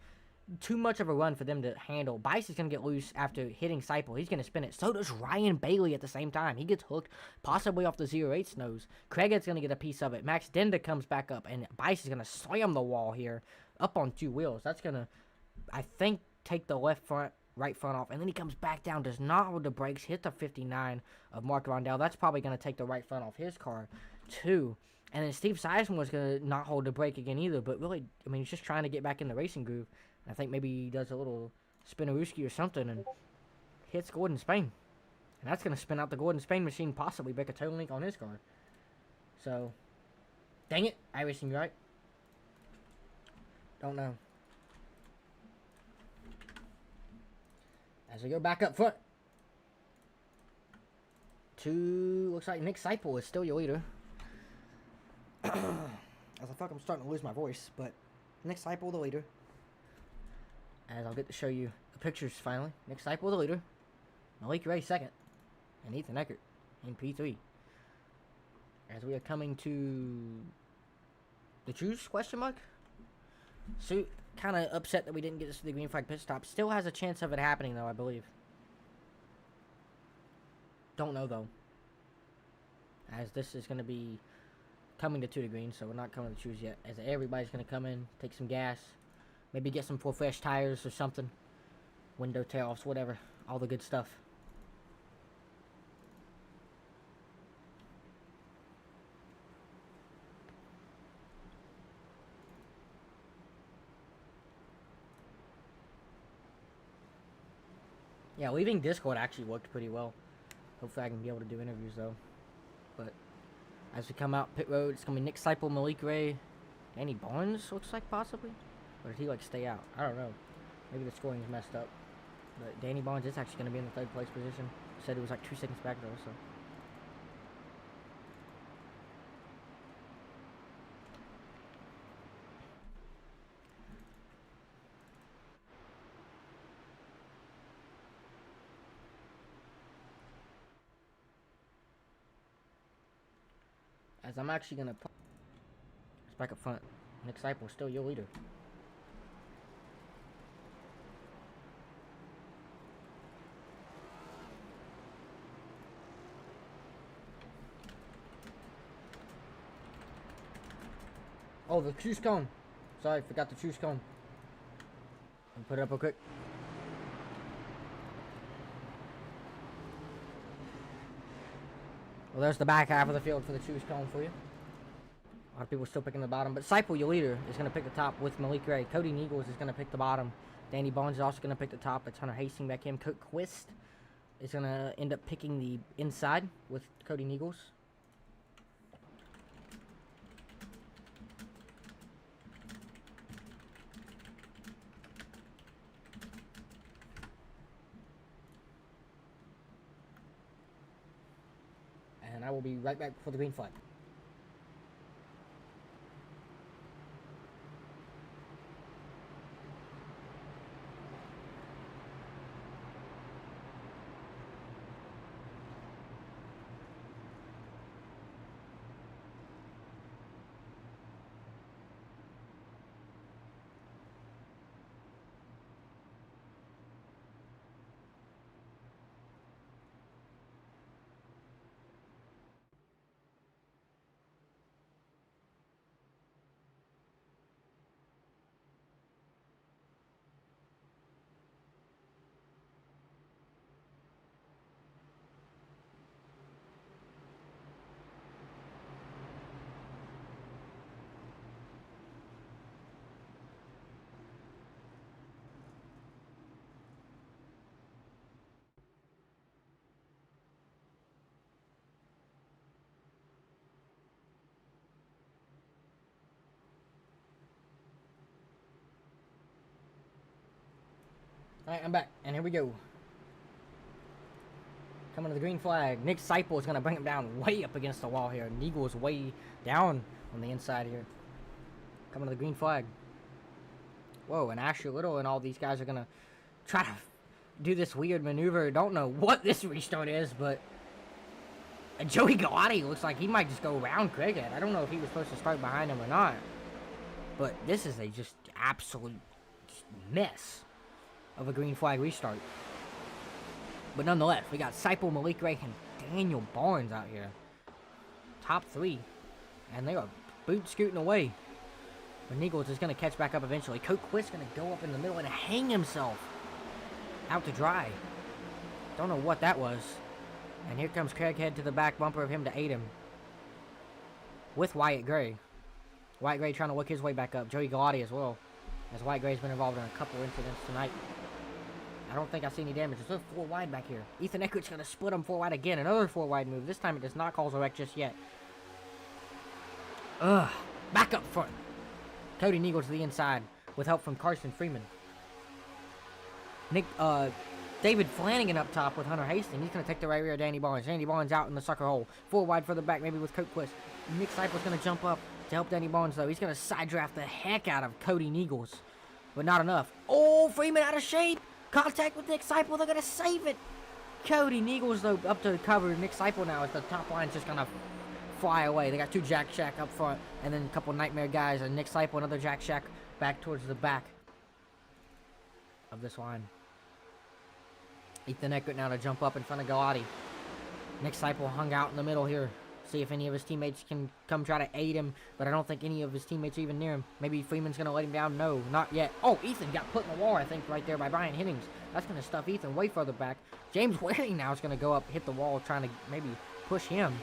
Too much of a run for them to handle. Bice is gonna get loose after hitting Seipo. He's gonna spin it. So does Ryan Bailey at the same time. He gets hooked, possibly off the 08 snows. Craighead's gonna get a piece of it. Max Denda comes back up, and Bice is gonna slam the wall here, up on two wheels. That's gonna, I think, take the left front, right front off, and then he comes back down, does not hold the brakes, hit the 59 of Mark Rondell. That's probably gonna take the right front off his car, too. And then Steve Sizemore was gonna not hold the brake again either, but really, I mean, he's just trying to get back in the racing groove. I think maybe he does a little spinnerooski or something and hits Gordon Spain. And that's going to spin out the Gordon Spain machine, possibly break a toe link on his car. So, dang it, iRacing, right? Don't know. As we go back up front. Looks like Nick Seipel is still your leader. As I fuck, I'm starting to lose my voice, but Nick Seipel the leader. As I'll get to show you the pictures finally. Nick Seipel the leader. Malik Ray second. And Ethan Eckert in P3. As we are coming to the choose question mark. So kind of upset that we didn't get this to the green flag pit stop. Still has a chance of it happening though, I believe. Don't know though. As this is going to be coming to 2 to green, so we're not coming to choose yet. As everybody's going to come in, take some gas. Maybe get some fresh tires or something. Window tear-offs, whatever. All the good stuff. Yeah, leaving Discord actually worked pretty well. Hopefully I can be able to do interviews though. But as we come out pit road, it's going to be Nick Seipel, Malik Ray, Danny Barnes looks like possibly. Or did he like stay out? I don't know. Maybe the scoring's messed up. But Danny Barnes is actually going to be in the 3rd place position. Said it was like 2 seconds back though, so. As I'm actually going to put. It's back up front. Nick Seipel still your leader. Oh, the choose cone. Sorry, forgot the choose cone. I'll put it up real quick. Well, there's the back half of the field for the choose cone for you. A lot of people still picking the bottom, but Seipel, your leader, is going to pick the top with Malik Ray. Cody Neagles is going to pick the bottom. Danny Barnes is also going to pick the top. That's Hunter Hastings back in. Cook Quist is going to end up picking the inside with Cody Neagles. And I will be right back for the green flag. Alright, I'm back, and here we go. Coming to the green flag. Nick Seipel is going to bring him down way up against the wall here. Neagle is way down on the inside here. Coming to the green flag. Whoa, and Asher Little and all these guys are going to try to do this weird maneuver. Don't know what this restart is, but Joey Galati looks like he might just go around Craighead. I don't know if he was supposed to start behind him or not. But this is a just absolute mess of a green flag restart. But nonetheless, we got Seipel, Malik Ray, and Daniel Barnes out here. Top 3. And they are boot scooting away. But Nichols is going to catch back up eventually. Coke Quist's going to go up in the middle and hang himself out to dry. Don't know what that was. And here comes Craighead to the back bumper of him to aid him. With Wyatt Gray. Wyatt Gray trying to work his way back up. Joey Galati as well. As Wyatt Gray's been involved in a couple incidents tonight. I don't think I see any damage. There's a 4 wide back here. Ethan Eckert's going to split him 4 wide again. Another 4 wide move. This time it does not cause a wreck just yet. Ugh. Back up front. Cody Neagle to the inside with help from Carson Freeman. David Flanagan up top with Hunter Hastings. He's going to take the right rear of Danny Barnes. Danny Barnes out in the sucker hole. 4 wide further back, maybe with Coke Quist. Nick Seipel's going to jump up to help Danny Barnes, though. He's going to side draft the heck out of Cody Neagles. But not enough. Oh, Freeman out of shape. Contact with Nick Seipel. They're going to save it. Cody Neagles, though, up to cover Nick Seipel now as the top line's just going to fly away. They got 2 Jack Shack up front and then a couple Nightmare guys. And Nick Seipel, another Jack Shack back towards the back of this line. Ethan Eckert now to jump up in front of Galati. Nick Seipel hung out in the middle here. See if any of his teammates can come try to aid him. But I don't think any of his teammates are even near him. Maybe Freeman's going to let him down. No, not yet. Oh, Ethan got put in the wall, I think, right there by Brian Hennings. That's going to stuff Ethan way further back. James Waring now is going to go up, hit the wall, trying to maybe push him.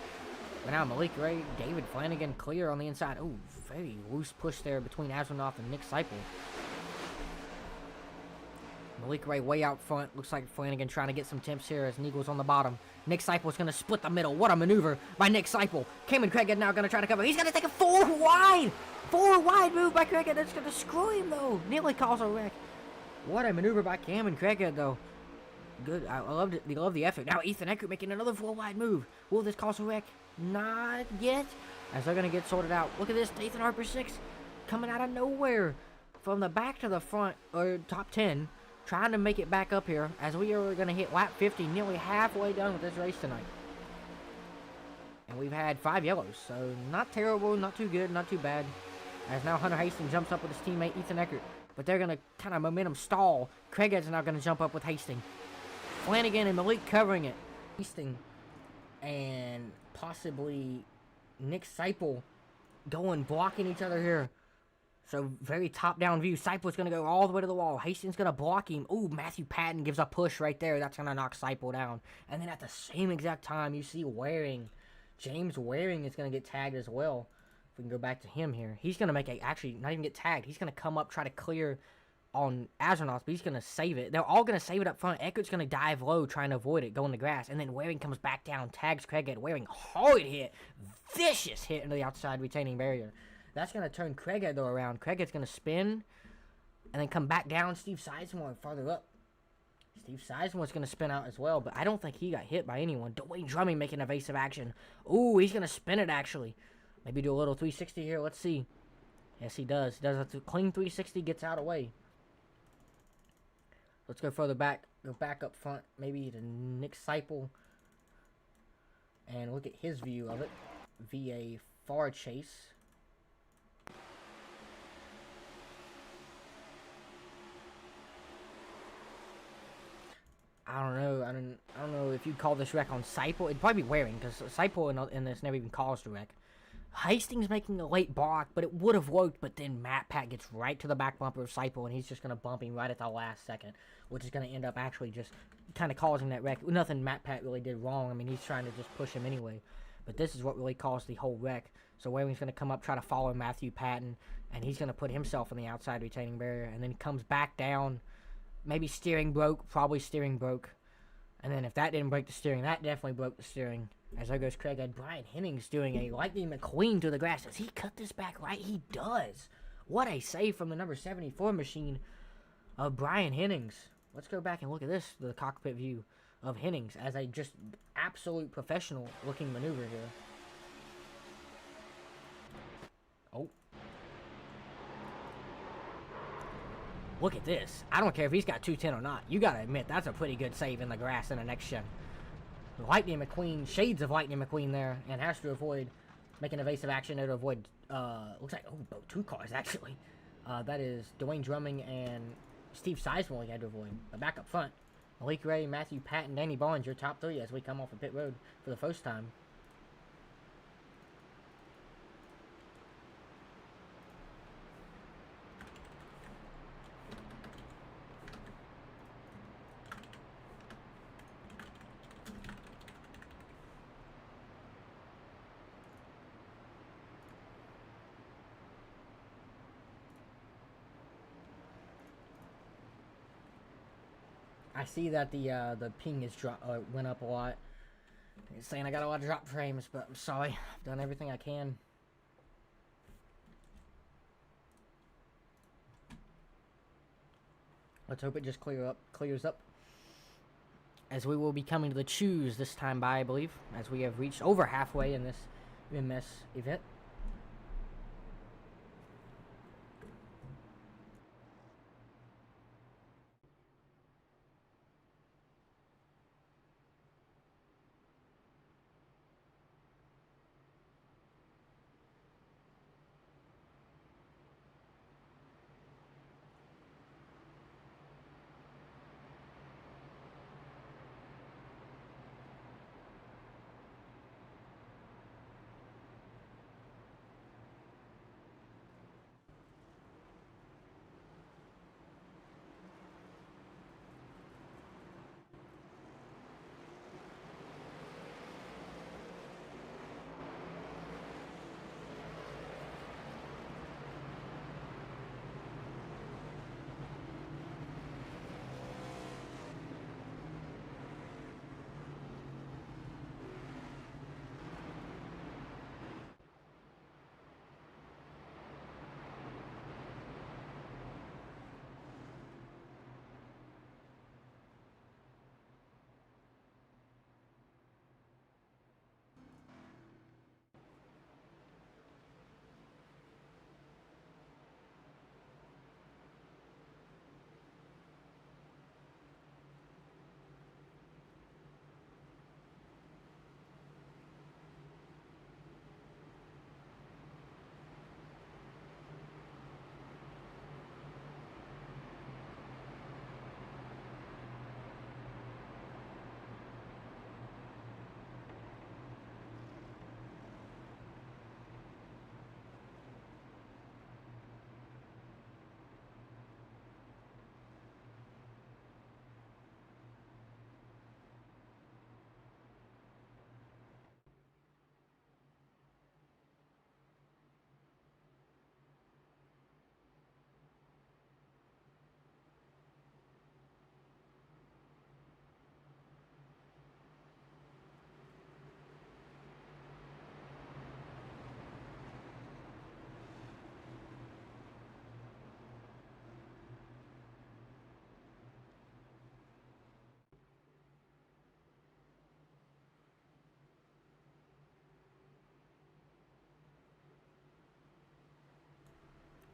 But now Malik Ray, David Flanagan clear on the inside. Oh, very loose push there between Azranoff and Nick Seipel. Malik Ray way out front. Looks like Flanagan trying to get some temps here as Neagle's on the bottom. Nick Seipel's going to split the middle. What a maneuver by Nick Seipel. Cameron Craighead now going to try to cover. He's going to take a 4 wide. 4 wide move by Craighead. That's going to screw him, though. Nearly cause a wreck. What a maneuver by Cameron Craighead, though. Good. I loved it. I love the effort. Now Ethan Eckert making another 4 wide move. Will this cause a wreck? Not yet. As they're going to get sorted out. Look at this. Nathan Harper 6 coming out of nowhere. From the back to the front, or top 10. Trying to make it back up here as we are going to hit lap 50, nearly halfway done with this race tonight. And we've had 5 yellows, so not terrible, not too good, not too bad. As now Hunter Hastings jumps up with his teammate Ethan Eckert. But they're going to kind of momentum stall. Craighead's now going to jump up with Hastings. Flanagan and Malik covering it. Hastings and possibly Nick Seipel blocking each other here. So, very top-down view. Seipel's going to go all the way to the wall. Hastings going to block him. Ooh, Matthew Patton gives a push right there. That's going to knock Seipel down. And then at the same exact time, you see Waring. James Waring is going to get tagged as well. If we can go back to him here. He's going to make actually, not even get tagged. He's going to come up, try to clear on Azranoff, but he's going to save it. They're all going to save it up front. Eckert's going to dive low, trying to avoid it, go in the grass. And then Waring comes back down, tags Craighead. Waring, hard hit. Vicious hit into the outside retaining barrier. That's going to turn Craighead, though, around. Craighead's going to spin and then come back down. Steve Sizemore farther up. Steve Sizemore's going to spin out as well, but I don't think he got hit by anyone. Dwayne Drumming making evasive action. Ooh, he's going to spin it, actually. Maybe do a little 360 here. Let's see. Yes, he does. He does a clean 360, gets out of the way. Let's go further back. Go back up front, maybe to Nick Seipel. And look at his view of it via far chase. I don't know. I don't know if you'd call this wreck on Seipel. It'd probably be Waring, because Seipel in this never even caused a wreck. Hastings making a late block, but it would have worked, but then Matt Pat gets right to the back bumper of Seipel, and he's just going to bump him right at the last second, which is going to end up actually just kind of causing that wreck. Nothing Matt Pat really did wrong. I mean, he's trying to just push him anyway. But this is what really caused the whole wreck. So Waring's going to come up, try to follow Matthew Patton, and he's going to put himself on the outside retaining barrier, and then comes back down. Maybe steering broke. Probably steering broke. And then if that didn't break the steering, that definitely broke the steering. As there goes Craighead. Brian Hennings doing a Lightning McQueen to the grass. Does he cut this back right? He does. What a save from the number 74 machine of Brian Hennings. let's go back and look at this, the cockpit view of Hennings as a just absolute professional looking maneuver here. Oh. Look at this. I don't care if he's got 210 or not. You gotta admit, that's a pretty good save in the grass in the next gen. Lightning McQueen, shades of Lightning McQueen there, and has to avoid making evasive action to avoid, looks like, oh, two cars actually. That is Dwayne Drumming and Steve Sizemore he had to avoid. But back up front, Malik Ray, Matthew Patton, Danny Barnes, your top three as we come off of pit road for the first time. I see that the ping is went up a lot. It's saying I got a lot of drop frames, but I'm sorry. I've done everything I can. Let's hope it just clears up. As we will be coming to the choose this time by, I believe, as we have reached over halfway in this MMS event.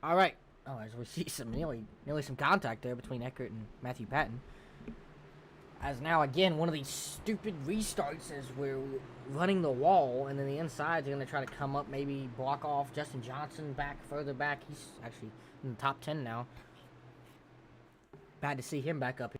All right. Oh, as we see some nearly some contact there between Eckert and Matthew Patton. As now again one of these stupid restarts as we're running the wall, and then the inside's going to try to come up, maybe block off Justin Johnson further back. He's actually in the top 10 now. Bad to see him back up.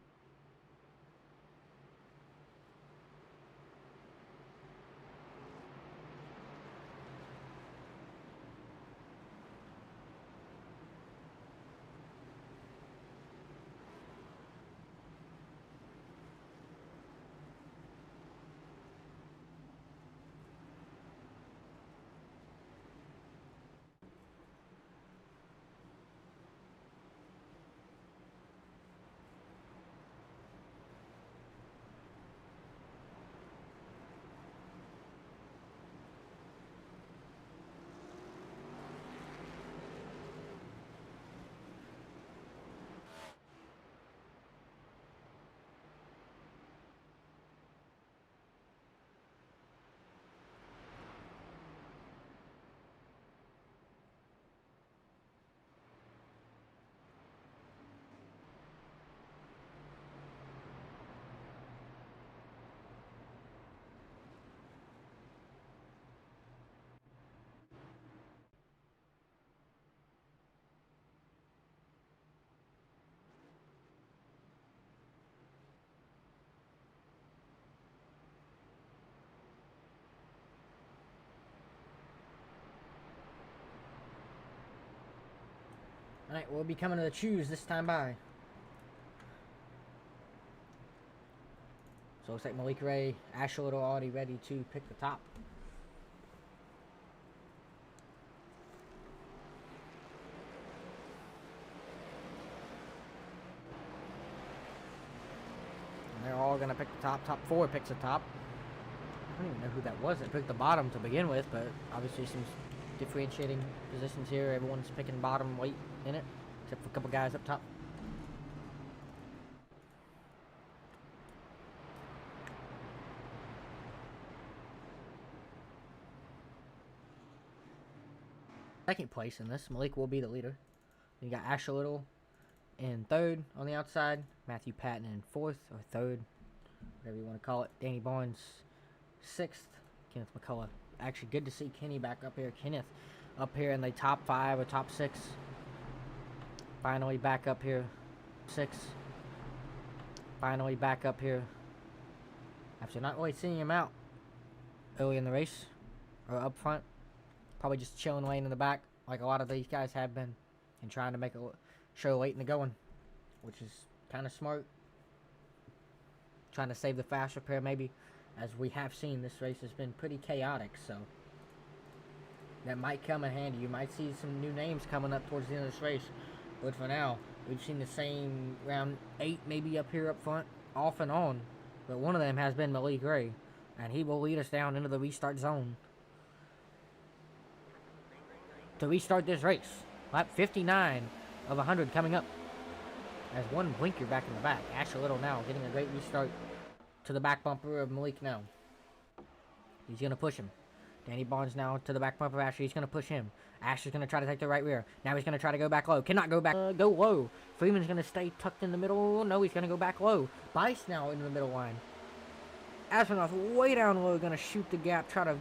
Alright, we'll be coming to the choose this time by. So looks like Malik Ray, Asher Little already ready to pick the top. And they're all gonna pick the top. Top 4 picks the top. I don't even know who that was that picked the bottom to begin with, but obviously some differentiating positions here. Everyone's picking bottom weight in it, except for a couple guys up top. Second place in this, Malik will be the leader. You got Asher Little in third on the outside, Matthew Patton in fourth or third, whatever you want to call it. Danny Barnes sixth, Kenneth McCullough. Actually, good to see Kenny back up here. Kenneth up here in the top 5 or top 6. Finally back up here, 6. Finally back up here. After not really seeing him out early in the race or up front. Probably just chilling lane in the back like a lot of these guys have been and trying to make a show late in the going, which is kind of smart. Trying to save the fast repair maybe. As we have seen, this race has been pretty chaotic, so that might come in handy. You might see some new names coming up towards the end of this race, but for now, we've seen the same round 8 maybe up here up front, off and on, but one of them has been Malik Ray, and he will lead us down into the restart zone to restart this race. Lap 59 of 100 coming up. As one blinker back in the back. Asher Little now getting a great restart to the back bumper of Malik now. He's going to push him. Danny Barnes now to the back bumper of Asher. He's going to push him. Asher's going to try to take the right rear. Now he's going to try to go back low. Cannot go back. Go low. Freeman's going to stay tucked in the middle. No, he's going to go back low. Bice now in the middle line. Astronaut's way down low. Going to shoot the gap. Try to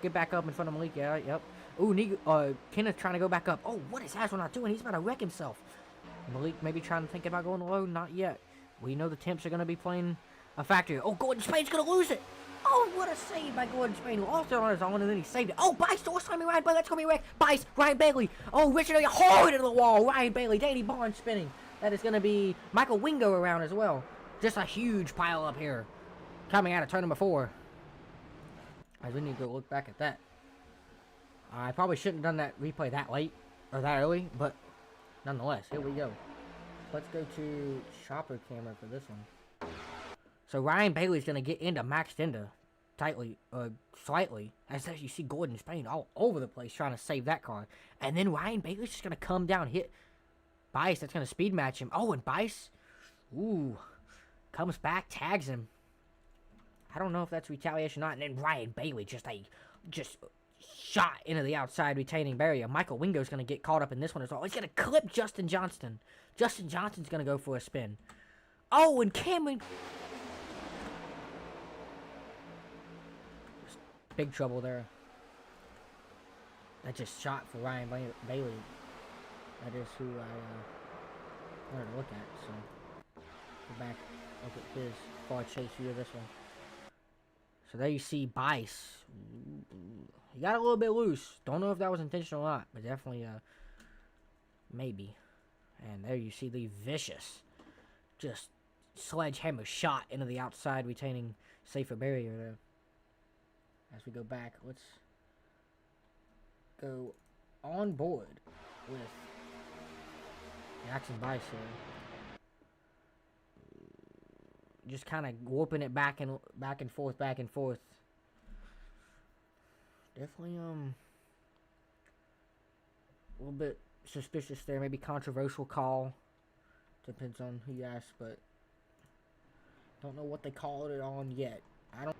get back up in front of Malik. Yeah, yep. Ooh, Kenneth trying to go back up. Oh, what is Astronaut doing? He's about to wreck himself. Malik maybe trying to think about going low. Not yet. We know the temps are going to be playing a factor. Oh, Gordon Spain's going to lose it. Oh, what a save by Gordon Spain. Lost it on his own, and then he saved it. Oh, Bice, the timing Ryan Bailey. That's going to be wrecked. Bice, Ryan Bailey. Oh, Richard Elliott, hard into the wall. Ryan Bailey, Danny Barnes spinning. That is going to be Michael Wingo around as well. Just a huge pile up here. Coming out of turn number 4. As we need to go look back at that. I probably shouldn't have done that replay that late, or that early, but nonetheless, here we go. Let's go to chopper camera for this one. So Ryan Bailey's going to get into Max Stenda tightly, slightly, as you see Gordon Spain all over the place trying to save that car. And then Ryan Bailey's just going to come down, hit Bice. That's going to speed match him. Oh, and Bice, ooh, comes back, tags him. I don't know if that's retaliation or not. And then Ryan Bailey just shot into the outside retaining barrier. Michael Wingo's going to get caught up in this one as well. He's going to clip Justin Johnston. Justin Johnston's going to go for a spin. Oh, and Cameron. Big trouble there. That just shot for Ryan Bailey. That is who I wanted to look at. So, go back, look at his far chase view of this one. So there you see Bice. He got a little bit loose. Don't know if that was intentional or not, but definitely maybe. And there you see the vicious, just sledgehammer shot into the outside, retaining safer barrier there. As we go back, let's go on board with Jackson Bice here. Just kind of warping it back and forth. Definitely a little bit suspicious there. Maybe controversial call. Depends on who you ask, but don't know what they called it on yet. I don't.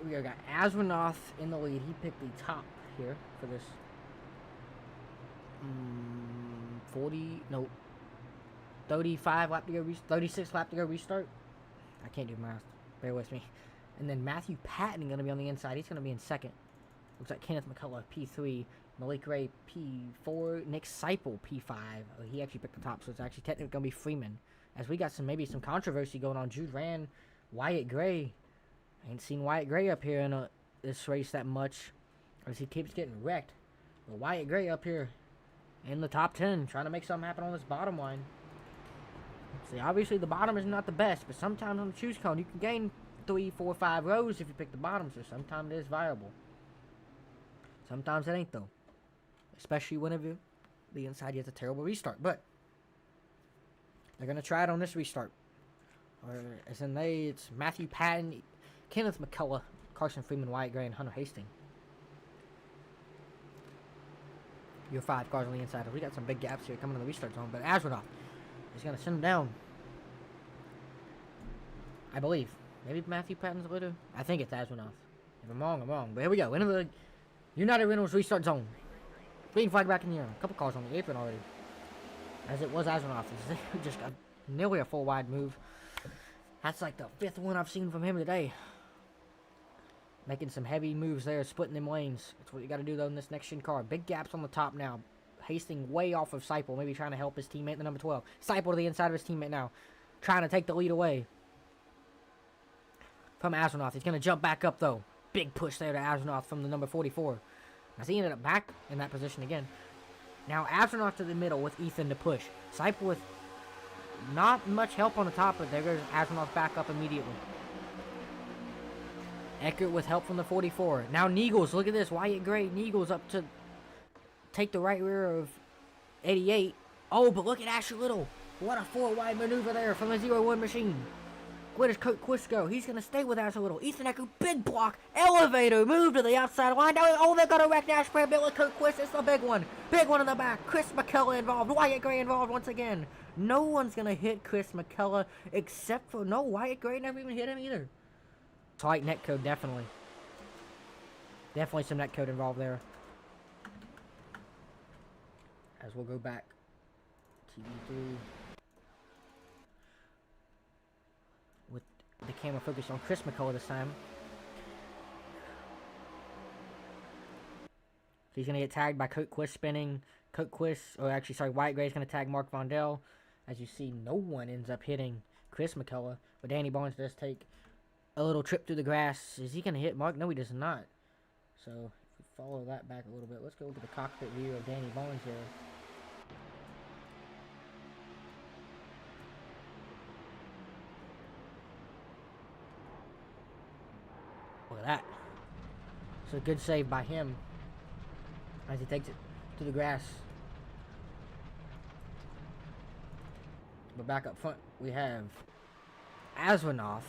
We got Astronaut in the lead. He picked the top here for this 40, no, 35 lap to go, 36 lap to go restart. I can't do math. Bear with me. And then Matthew Patton going to be on the inside. He's going to be in second. Looks like Kenneth McCullough, P3. Malik Ray, P4. Nick Seipel, P5. Oh, he actually picked the top, so it's actually technically going to be Freeman. As we got maybe some controversy going on. Jude ran Wyatt Gray. I ain't seen Wyatt Gray up here in this race that much, as he keeps getting wrecked. But Wyatt Gray up here in the top 10, trying to make something happen on this bottom line. See, obviously the bottom is not the best, but sometimes on the choose cone you can gain 3, 4, 5 rows if you pick the bottom, so sometimes it is viable. Sometimes it ain't though. Especially whenever the inside gets a terrible restart. But they're gonna try it on this restart. Or as in it's Matthew Patton, Kenneth McCullough, Carson Freeman, Wyatt Gray, and Hunter Hastings. Your 5 cars on the inside. We got some big gaps here coming in the restart zone, but Astronaut is going to send them down. I believe. Maybe Matthew Patton's the leader? I think it's Astronaut. If I'm wrong, I'm wrong. But here we go. Into the United Rentals restart zone. Green flag back in the air. A couple cars on the apron already. As it was Astronaut. Just got nearly a full wide move. That's like the 5th one I've seen from him today. Making some heavy moves there, splitting them lanes. That's what you got to do though in this next gen car. Big gaps on the top now. Hastings way off of Seipel, maybe trying to help his teammate, the number 12. Seipel to the inside of his teammate now, trying to take the lead away from Astronaut. He's going to jump back up though. Big push there to Astronaut from the number 44. As he ended up back in that position again. Now Astronaut to the middle with Ethan to push. Seipel with not much help on the top, but there goes Astronaut back up immediately. Eckert with help from the 44. Now Neagles, look at this. Wyatt Gray, Neagles up to take the right rear of 88. Oh, but look at Asher Little. What a 4-wide maneuver there from the 0-1 machine. Where does Kurt Quist go? He's going to stay with Asher Little. Ethan Eckert, big block. Elevator, move to the outside line. Oh, they're going to wreck Nash Prayer Bit with Kurt Quist. It's the big one. Big one in the back. Chris McCullough involved. Wyatt Gray involved once again. No one's going to hit Chris McCullough except for... No, Wyatt Gray never even hit him either. Slight netcode, definitely. Definitely some netcode involved there. As we'll go back. TV3. With the camera focused on Chris McCullough this time. So he's going to get tagged by Coat Quist spinning. Wyatt Gray's going to tag Mark Vondell. As you see, no one ends up hitting Chris McCullough. But Danny Barnes does take a little trip through the grass. Is he going to hit Mark? No, he does not. So, if we follow that back a little bit, let's go look at the cockpit view of Danny Barnes here. Look at that. So, a good save by him as he takes it to the grass. But back up front, we have Astronaut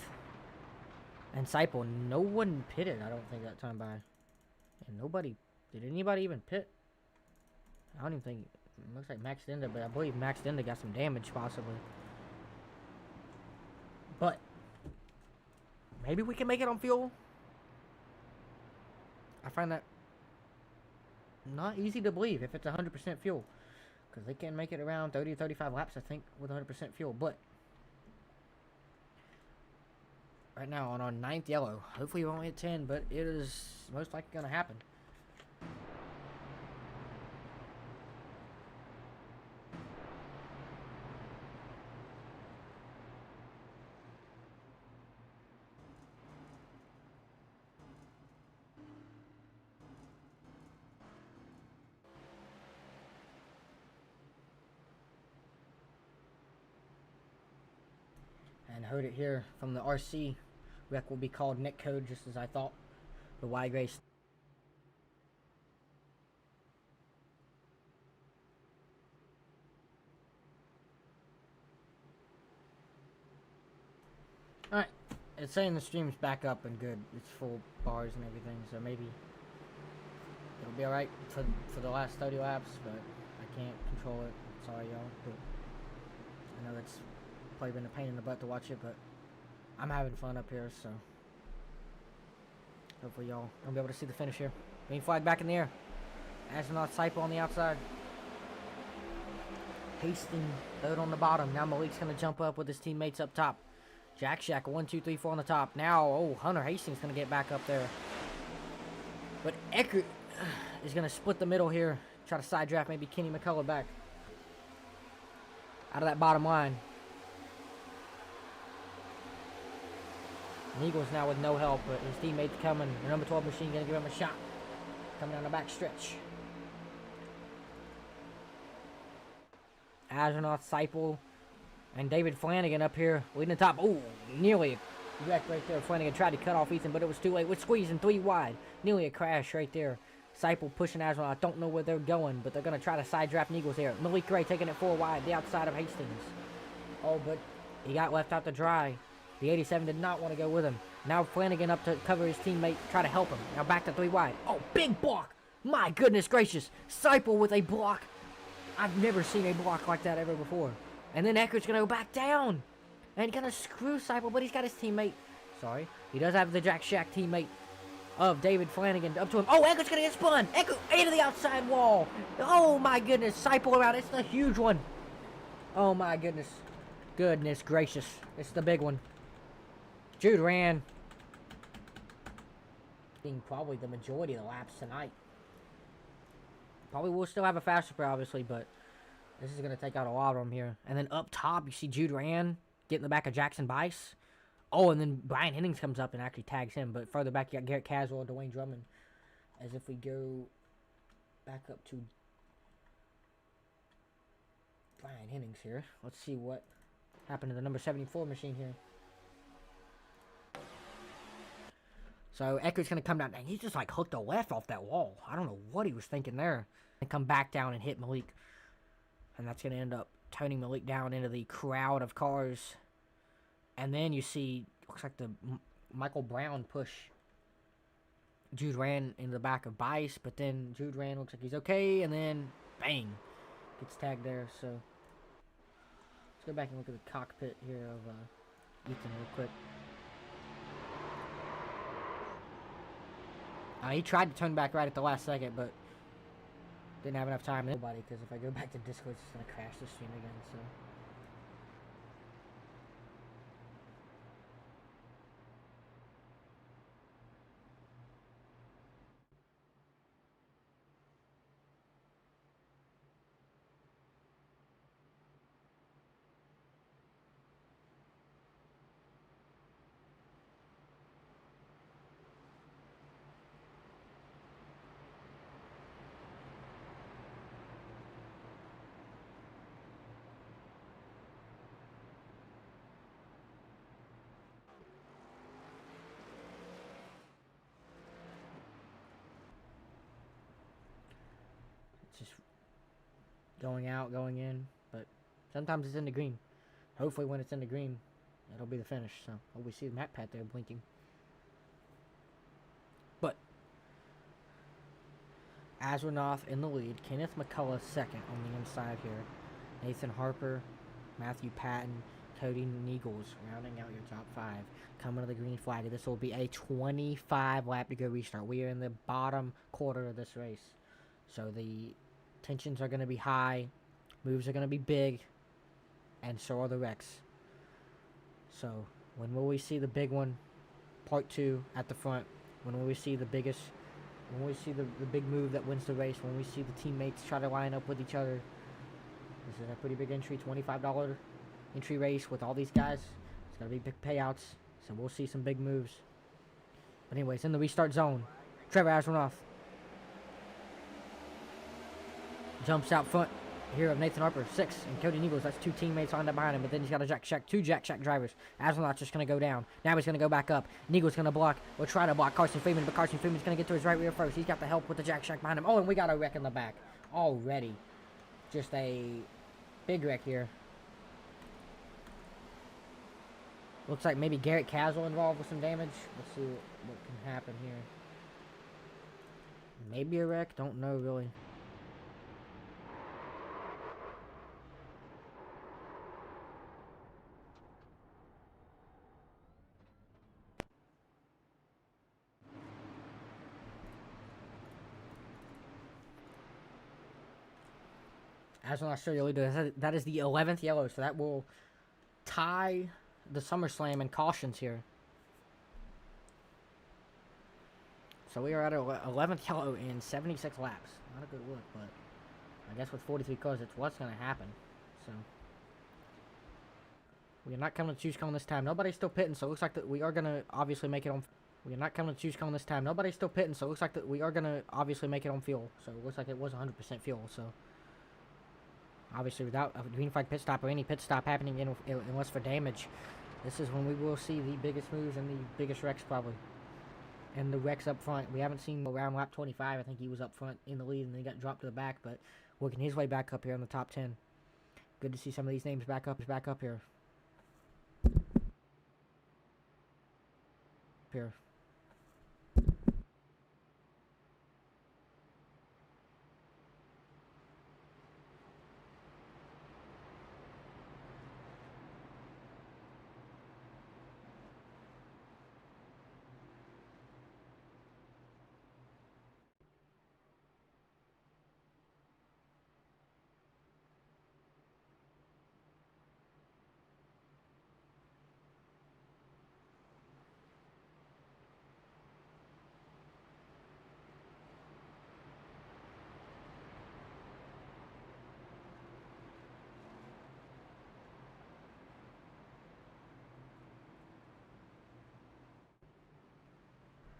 and Seipel. No one pitted, I don't think, that time by. And nobody... Did anybody even pit? I don't even think... It looks like Max Denda, but I believe Max Denda got some damage, possibly. But... maybe we can make it on fuel? I find that... not easy to believe if it's 100% fuel. Because they can make it around 30-35 laps, I think, with 100% fuel. But... right now on our 9th yellow. Hopefully we won't hit 10, but it is most likely going to happen. And heard it here from the RC. Wreck will be called netcode, just as I thought. The Y Grace. Alright. It's saying the stream's back up and good. It's full bars and everything, so maybe it'll be alright for the last 30 laps, but I can't control it. Sorry, y'all. But I know it's probably been a pain in the butt to watch it, but I'm having fun up here, so Hopefully y'all gonna be able to see the finish here. Green flag back in the air. Astronaut Saipo on the outside. Hastings third on the bottom. Now Malik's gonna jump up with his teammates up top. Jack Shack 1, 2, 3, 4 on the top. Now, oh, Hunter Hastings gonna get back up there. But Eckert is gonna split the middle here. Try to side draft maybe Kenny McCullough back out of that bottom line. And Eagles now with no help, but his teammates coming. The number 12 machine gonna give him a shot. Coming down the back stretch. Astronaut, Seipel, and David Flanagan up here leading the top. Oh, nearly a wreck right there. Flanagan tried to cut off Ethan, but it was too late. We're squeezing 3 wide. Nearly a crash right there. Seipel pushing Astronaut. I don't know where they're going, but they're going to try to side draft Eagles here. Malik Gray taking it 4 wide, the outside of Hastings. Oh, but he got left out to dry. The 87 did not want to go with him. Now Flanagan up to cover his teammate, try to help him. Now back to 3 wide. Oh, big block. My goodness gracious. Seipel with a block. I've never seen a block like that ever before. And then Eckert's going to go back down. And going to screw Seipel, but he's got his teammate. Sorry. He does have the Jack Shack teammate of David Flanagan up to him. Oh, Eckert's going to get spun. Eckert into the outside wall. Oh, my goodness. Seipel around. It's the huge one. Oh, my goodness. Goodness gracious. It's the big one. Jude ran. Being probably the majority of the laps tonight. Probably will still have a faster pair, obviously, but this is going to take out a lot of them here. And then up top, you see Jude Rand get in the back of Jackson Bice. Oh, and then Brian Hennings comes up and actually tags him. But further back, you got Garrett Caswell and Dwayne Drummond. As if we go back up to Brian Hennings here. Let's see what happened to the number 74 machine here. So Eckert's going to come down. And he's just like hooked a left off that wall. I don't know what he was thinking there. And come back down and hit Malik. And that's going to end up toning Malik down into the crowd of cars. And then you see, looks like the Michael Brown push Jude Rand into the back of Bice. But then Jude Rand looks like he's okay. And then, bang, gets tagged there. So let's go back and look at the cockpit here of Ethan real quick. He tried to turn back right at the last second, but didn't have enough time. Nobody, because if I go back to Discord, it's going to crash the stream again, so. It's just going out, going in, but sometimes it's in the green. Hopefully when it's in the green, it'll be the finish. So, oh, we see the map pad there blinking. But Azranoff in the lead. Kenneth McCullough second on the inside here. Nathan Harper, Matthew Patton, Cody Neagles rounding out your top 5. Coming to the green flag. This will be a 25 lap to go restart. We are in the bottom quarter of this race. So the tensions are going to be high, moves are going to be big, and so are the wrecks. So when will we see the big one, part 2 at the front? When will we see the biggest, when will we see the big move that wins the race? When we see the teammates try to line up with each other? This is a pretty big entry, $25 entry race with all these guys. It's going to be big payouts, so we'll see some big moves. But anyways, in the restart zone, Trevor Asranoff jumps out front here of Nathan Harper, 6, and Cody Neagles. That's 2 teammates lined up behind him, but then he's got a Jack Shack, 2 Jack Shack drivers. Aslanot's just going to go down. Now he's going to go back up. Neagles going to block, or try to block Carson Freeman, but Carson Freeman's going to get to his right rear first. He's got the help with the Jack Shack behind him. Oh, and we got a wreck in the back already. Just a big wreck here. Looks like maybe Garrett Caswell involved with some damage. Let's see what can happen here. Maybe a wreck, don't know really. As an Australia leader, that is the 11th yellow, so that will tie the SummerSlam in cautions here. So we are at 11th yellow in 76 laps. Not a good look, but I guess with 43 cars, it's what's going to happen. So we are not coming to choose cone this time. Nobody's still pitting, so it looks like that we are going to obviously make it on. We are not coming to choose cone this time. Nobody's still pitting, so it looks like that we are going to obviously make it on fuel. So it looks like it was 100% fuel. So obviously without a green flag pit stop or any pit stop happening unless for damage, this is when we will see the biggest moves and the biggest wrecks probably. And the wrecks up front. We haven't seen around lap 25. I think he was up front in the lead and then he got dropped to the back, but working his way back up here in the top 10. Good to see some of these names back up here. Here.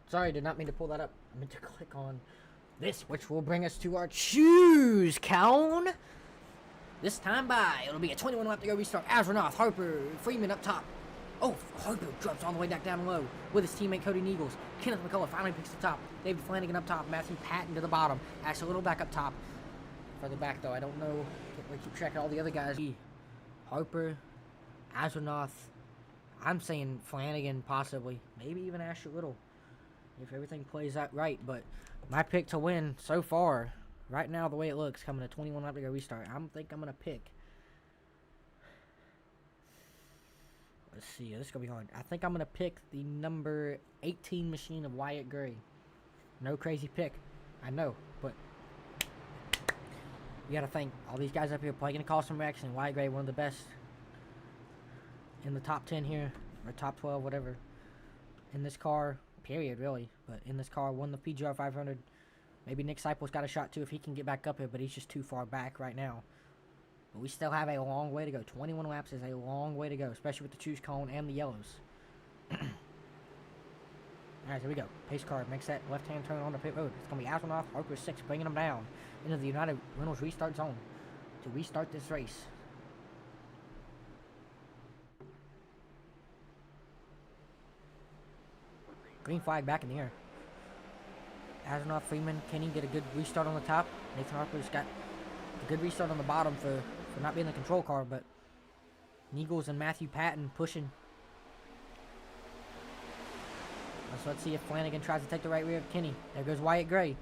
Sorry, did not mean to pull that up. I meant to click on this, which will bring us to our choose cone. This time by, it'll be a 21 lap to go restart. Astronaut, Harper, Freeman up top. Oh, Harper drops all the way back down low with his teammate Cody Neagles. Kenneth McCullough finally picks the top. David Flanagan up top. Matthew Patton to the bottom. Ashley Little back up top. Further back, though, I don't know. Can't really keep track of all the other guys. Harper, Astronaut. I'm saying Flanagan, possibly. Maybe even Ashley Little, if everything plays out right. But my pick to win so far, right now, the way it looks, coming to 21 lap to go restart, I think I'm going to pick. Let's see, this is going to be hard. I think I'm going to pick the number 18 machine of Wyatt Gray. No crazy pick, I know, but you got to think, all these guys up here probably going to cause some wrecks, and Wyatt Gray, one of the best in the top 10 here, or top 12, whatever, in this car, period, really. But in this car, won the PGR 500. Maybe Nick Seipel's got a shot too if he can get back up here, but he's just too far back right now. But we still have a long way to go. 21 laps is a long way to go, especially with the choose cone and the yellows. Alright, here we go. Pace car makes that left-hand turn on the pit road. It's going to be Astronaut, Harper 6, bringing them down into the United Reynolds restart zone to restart this race. Green flag back in the air. Astronaut, Freeman, Kenny get a good restart on the top. Nathan Harper's got a good restart on the bottom for not being the control car, but Neagles and Matthew Patton pushing. So let's see if Flanagan tries to take the right rear of Kenny. There goes Wyatt Gray.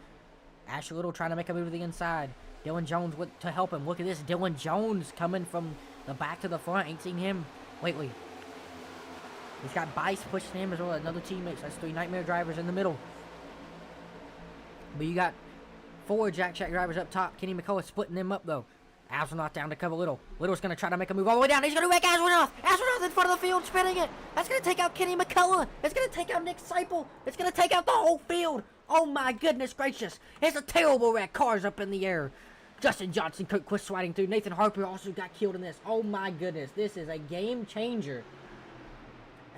Ashley Little trying to make a move to the inside. Dylan Jones to help him. Look at this. Dylan Jones coming from the back to the front. Ain't seen him lately. He's got Bice pushing him as well. Another teammate. So that's 3 Nightmare drivers in the middle. But you got 4 Jack Shack drivers up top. Kenny McCullough splitting them up, though. Astronaut down to cover Little. Little's going to try to make a move all the way down. He's going to wreck Astronaut. Astronaut in front of the field spinning it. That's going to take out Kenny McCullough. It's going to take out Nick Seipel. It's going to take out the whole field. Oh, my goodness gracious. It's a terrible wreck. Cars up in the air. Justin Johnson, Kurt Quist swiding through. Nathan Harper also got killed in this. Oh, my goodness. This is a game changer.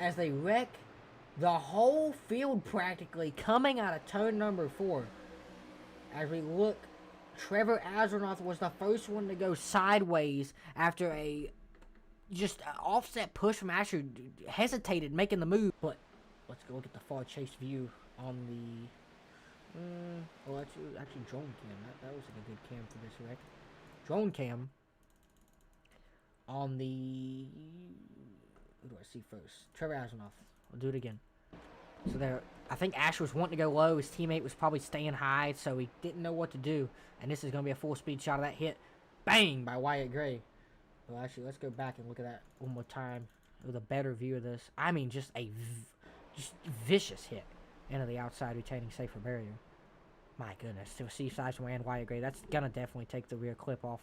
As they wreck the whole field practically coming out of turn number 4. As we look, Trevor Astronaut was the first one to go sideways after a just offset push from Asher. Hesitated making the move. But let's go look at the far chase view on the actually drone cam. That was a good cam for this wreck. Drone cam on the, who do I see first? Trevor Astronaut. I'll do it again. So there, I think Ash was wanting to go low. His teammate was probably staying high, so he didn't know what to do. And this is going to be a full speed shot of that hit. Bang! By Wyatt Gray. Well, actually, let's go back and look at that one more time with a better view of this. I mean, just a just vicious hit into the outside retaining safer barrier. My goodness. To see Sizemore and Wyatt Gray, that's going to definitely take the rear clip off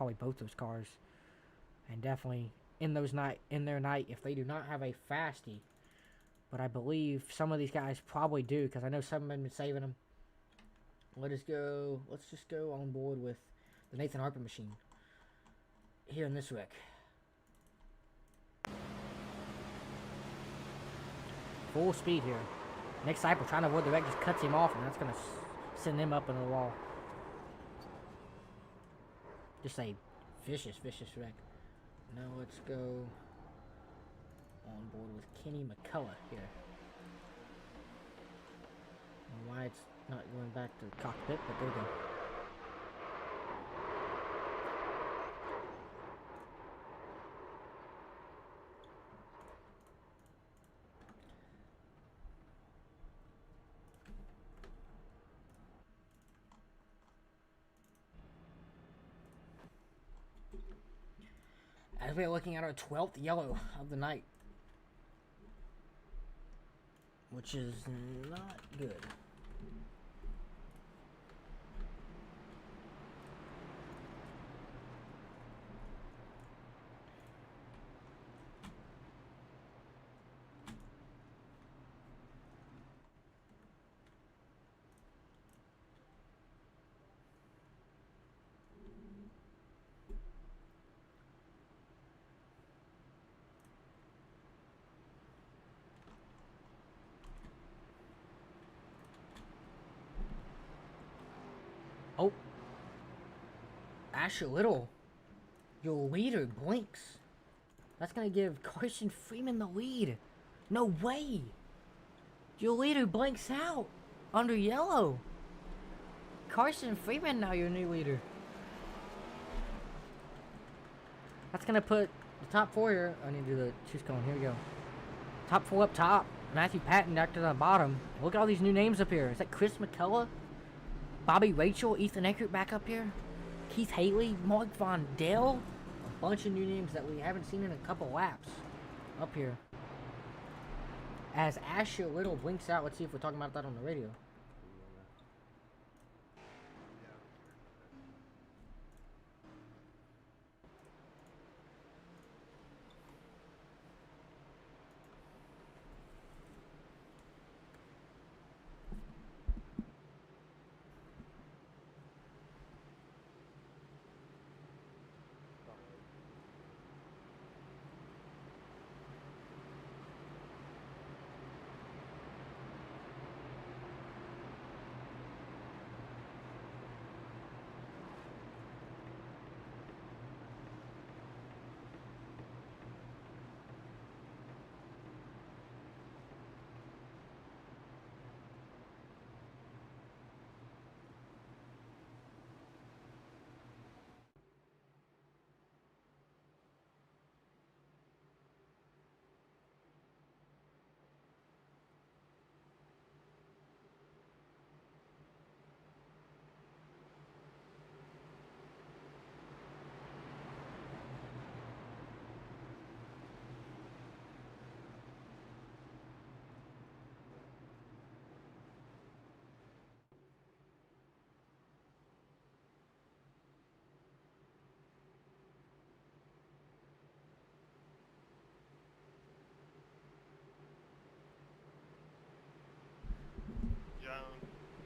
probably both those cars. And definitely in their night, if they do not have a fastie. But I believe some of these guys probably do, because I know some of them have been saving them. Let's just go on board with the Nathan Harper machine here in this wreck. Full speed here. Nick Seipel trying to avoid the wreck, just cuts him off, and that's going to send him up into the wall. Just a vicious wreck. Now let's go on board with Kenny McCullough here. I don't know why it's not going back to the cockpit, but there we go. As we are looking at our 12th yellow of the night, which is not good. Oh, Asher Little, your leader blinks. That's gonna give Carson Freeman the lead. No way. Your leader blinks out under yellow. Carson Freeman now your new leader. That's gonna put the top four here. I need to do the choose cone. Here we go. Top four up top. Matthew Patton down to the bottom. Look at all these new names up here. Is that Chris McCullough? Bobby Rachel, Ethan Eckert back up here. Keith Haley, Mark Von Dell. A bunch of new names that we haven't seen in a couple laps up here. As Asher Little blinks out, let's see if we're talking about that on the radio.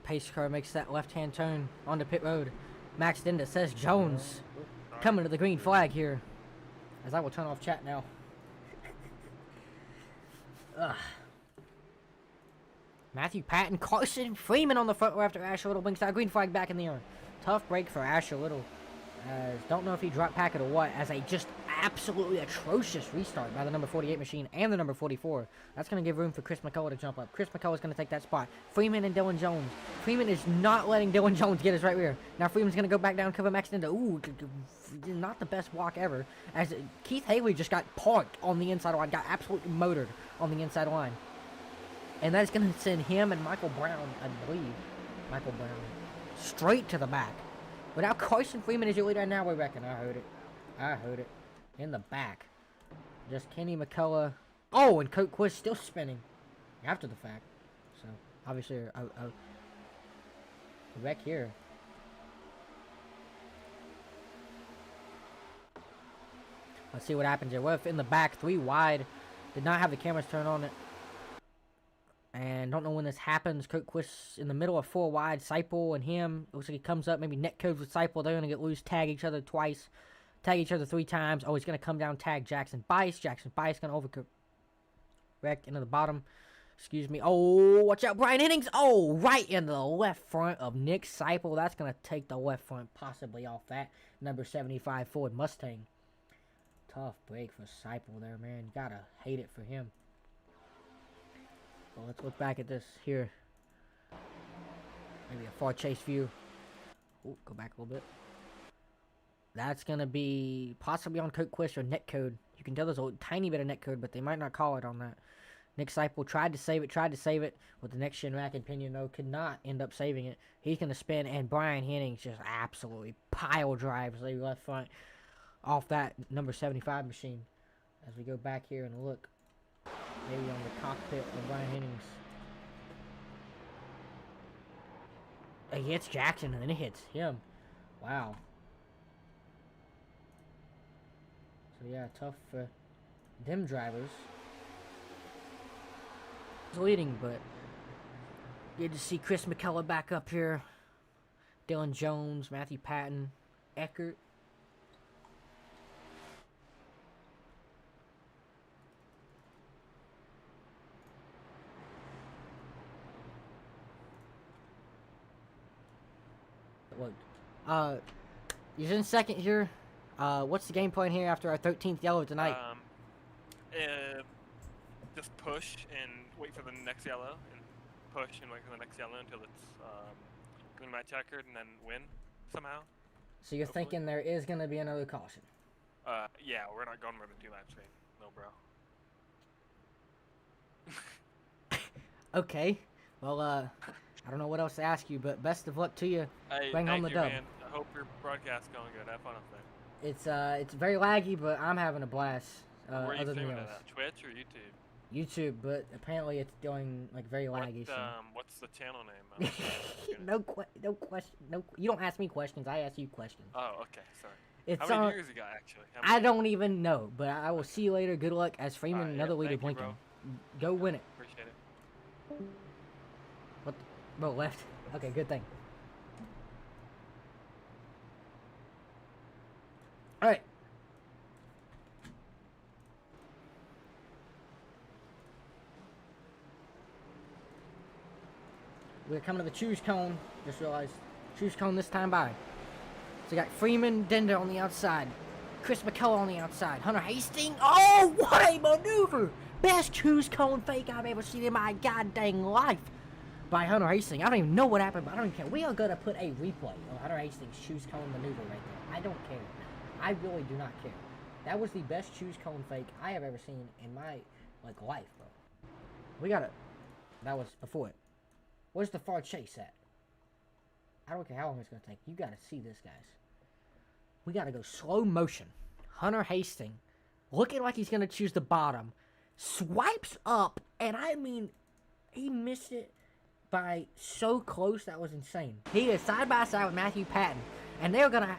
Pace car makes that left-hand turn onto pit road. Maxed into says Jones. Coming to the green flag here. As I will turn off chat now. Ugh. Matthew Patton, Carson Freeman on the front row after Asher Little blinks out. Green flag back in the air. Tough break for Asher Little. Don't know if he dropped packet or what, as a just absolutely atrocious restart by the number 48 machine and the number 44. That's going to give room for Chris McCullough to jump up. Chris McCullough is going to take that spot. Freeman and Dylan Jones. Freeman is not letting Dylan Jones get his right rear. Now Freeman's going to go back down, cover Max into, ooh, not the best block ever. As Keith Haley just got parked on the inside line, got absolutely motored on the inside line. And that's going to send him and Michael Brown, I believe, Michael Brown, straight to the back. But now Carson Freeman is your leader, and now we reckon. I heard it. In the back. Just Kenny McCullough. Oh, and Coke Quiz still spinning after the fact. So, obviously, a wreck here. Let's see what happens here. What if in the back, 3 wide. Did not have the cameras turned on it. And don't know when this happens. Kurt Quist in the middle of 4 wide. Seipel and him. Looks like he comes up. Maybe net codes with Seipel. They're going to get loose. Tag each other twice. Tag each other 3 times. Oh, he's going to come down. Tag Jackson Bice. Jackson Bice going to overcorrect into the bottom. Excuse me. Oh, watch out. Brian Hennings. Oh, right into the left front of Nick Seipel. That's going to take the left front possibly off that. Number 75 Ford Mustang. Tough break for Seipel there, man. You got to hate it for him. Well, let's look back at this here. Maybe a far chase view. Ooh, go back a little bit. That's going to be possibly on Kurt Quist or net code. You can tell there's a tiny bit of net code, but they might not call it on that. Nick Seipel tried to save it. With the next gen rack and pinion, though, could not end up saving it. He's going to spin, and Brian Hennings just absolutely pile drives the left front off that number 75 machine. As we go back here and look, maybe on the cockpit of Brian Hennings. He hits Jackson, and then it hits him. Wow. So, yeah, tough for them drivers. Leading, but good to see Chris McCullough back up here. Dylan Jones, Matthew Patton, Eckert. Look, he's in second here. What's the game plan here after our 13th yellow tonight? Just push and wait for the next yellow, and push and wait for the next yellow until it's green my checkered, and then win somehow. So you're hopefully. thinking there is going to be another caution? Yeah, we're not going more than 2 laps, man. No, bro. Okay. Well, I don't know what else to ask you, but best of luck to you. Hey, Bring home thank the you, dub. man. I hope your broadcast's going good. Have fun up there. It's very laggy, but I'm having a blast. Where are you Other than streaming yours. it at? Twitch or YouTube? YouTube, but apparently it's doing like very laggy. What's the channel name? No question. No, you don't ask me questions. I ask you questions. Oh, okay. Sorry. It's How many on. viewers you got actually? I don't even know, but I will see you later. Good luck as Freeman, Alright, another yeah, leader thank you, blinking. Go win it. Appreciate it. What? Bro, left. Okay, good thing. All right. We're coming to the choose cone. Just realized. Choose cone this time by. So we got Freeman Dender on the outside. Chris McCullough on the outside. Hunter Hastings. Oh, what a maneuver! Best choose cone fake I've ever seen in my goddamn life by Hunter Hastings. I don't even know what happened, but I don't even care. We are going to put a replay of Hunter Hastings' choose cone maneuver right there. I don't care. I really do not care. That was the best choose cone fake I have ever seen in my life, bro. We got it. That was before it. Where's the far chase at? I don't care how long it's going to take. You got to see this, guys. We got to go slow motion. Hunter Hastings, looking like he's going to choose the bottom, swipes up, and I mean, he missed it by so close. That was insane. He is side by side with Matthew Patton, and they're going to...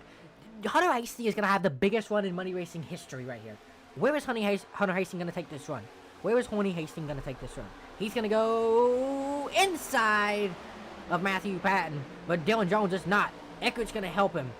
Hunter Hastings is going to have the biggest run in money racing history right here. Where is Hunter Hastings going to take this run? Where is Hunter Hastings going to take this run? He's going to go inside of Matthew Patton, but Dylan Jones is not. Eckert's going to help him.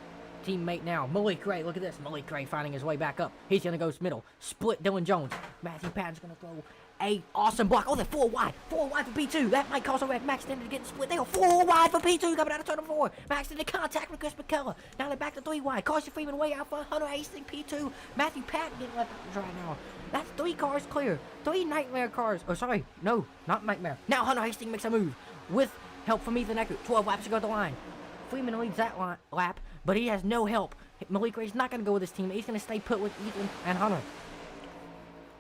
Teammate now. Malik Ray, look at this. Malik Ray finding his way back up. He's going to go middle. Split Dylan Jones. Matthew Patton's going to throw a awesome block. Oh, they're 4 wide. 4 wide for P2. That might cause a wreck. Max Stender getting split. They go 4 wide for P2 coming out of turn 4. Max Stender contact with Chris McCullough. Now they're back to 3 wide. Carson Freeman way out for Hunter Hastings, P2. Matthew Patton getting left out right now. That's 3 cars clear. 3 Nightmare cars. Oh, sorry. No, not Nightmare. Now Hunter Hastings makes a move with help from Ethan Eckert. 12 laps to go to the line. Freeman leads that lap, but he has no help. Malik Ray's not going to go with his team. He's going to stay put with Ethan and Hunter.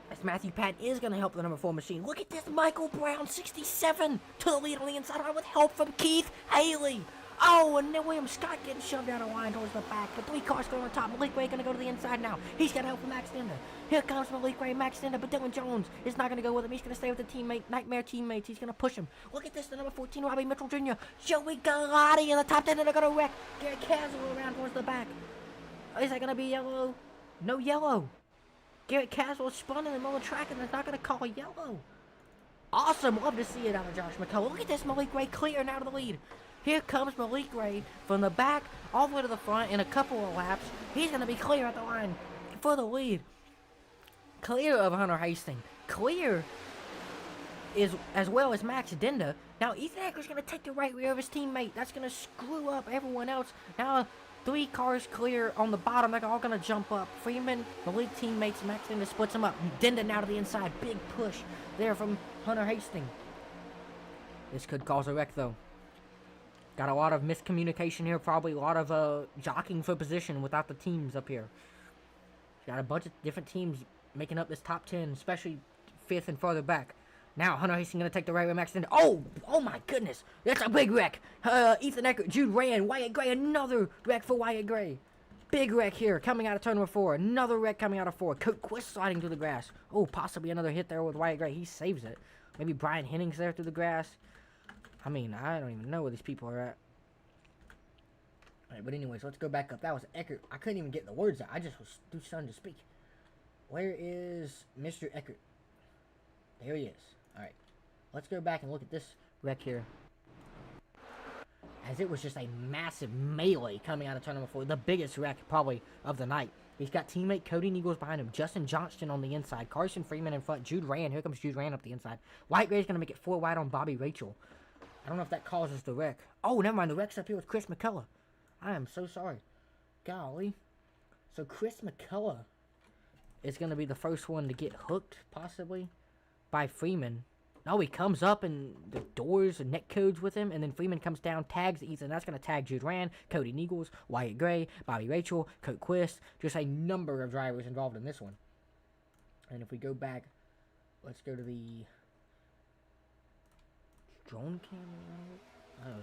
As Matthew Patton is going to help the number 4 machine. Look at this. Michael Brown, 67, to the lead on the inside line with help from Keith Haley. Oh, and then William Scott getting shoved down the line towards the back. But 3 cars going on top. Malik Ray going to go to the inside now. He's got help from Max Stender. Here comes Malik Ray, Max Stender, but Dylan Jones is not going to go with him. He's going to stay with the Nightmare teammates. He's going to push him. Look at this, the number 14, Robbie Mitchell Jr. Joey Galati in the top 10, and they're going to wreck. Gary Caswell around towards the back. Is that going to be yellow? No yellow. Garrett Caswell spun in the middle of the track and they're not going to call a yellow. Awesome. Love to see it out of Josh McCullough. Look at this. Malik Ray clearing out of the lead. Here comes Malik Ray from the back all the way to the front in a couple of laps. He's going to be clear at the line for the lead. Clear of Hunter Hastings. Clear is as well as Max Denda. Now Ethan Ecker's going to take the right rear of his teammate. That's going to screw up everyone else. Now 3 cars clear on the bottom. They're all going to jump up. Freeman, Malik teammates, Max Denda splits them up. Denda now to the inside. Big push there from Hunter Hastings. This could cause a wreck though. Got a lot of miscommunication here. Probably a lot of jockeying for position without the teams up here. Got a bunch of different teams making up this top 10, especially 5th and farther back. Now, Hunter Hastings going to take the right rear Max Denda. Oh my goodness. That's a big wreck. Ethan Eckert, Jude Rand, Wyatt Gray. Another wreck for Wyatt Gray. Big wreck here coming out of turn number 4. Another wreck coming out of 4. Coat Quist sliding through the grass. Oh, possibly another hit there with Wyatt Gray. He saves it. Maybe Brian Hennings there through the grass. I mean, I don't even know where these people are at. Alright, but anyways, let's go back up. That was Eckert. I couldn't even get the words out. I just was too stunned to speak. Where is Mr. Eckert? There he is. Alright. Let's go back and look at this wreck here. As it was just a massive melee coming out of turn number 4. The biggest wreck, probably, of the night. He's got teammate Cody Nichols behind him. Justin Johnston on the inside. Carson Freeman in front. Jude Rand. Here comes Jude Rand up the inside. White Gray's going to make it 4 wide on Bobby Rachel. I don't know if that causes the wreck. Oh, never mind. The wreck's up here with Chris McCullough. I am so sorry. Golly. So Chris McCullough is going to be the first one to get hooked, possibly, by Freeman. No, he comes up and the doors and neck codes with him, and then Freeman comes down, tags Ethan. That's going to tag Jude Rand, Cody Nichols, Wyatt Gray, Bobby Rachel, Coat Quist. Just a number of drivers involved in this one. And if we go back, let's go to the drone camera.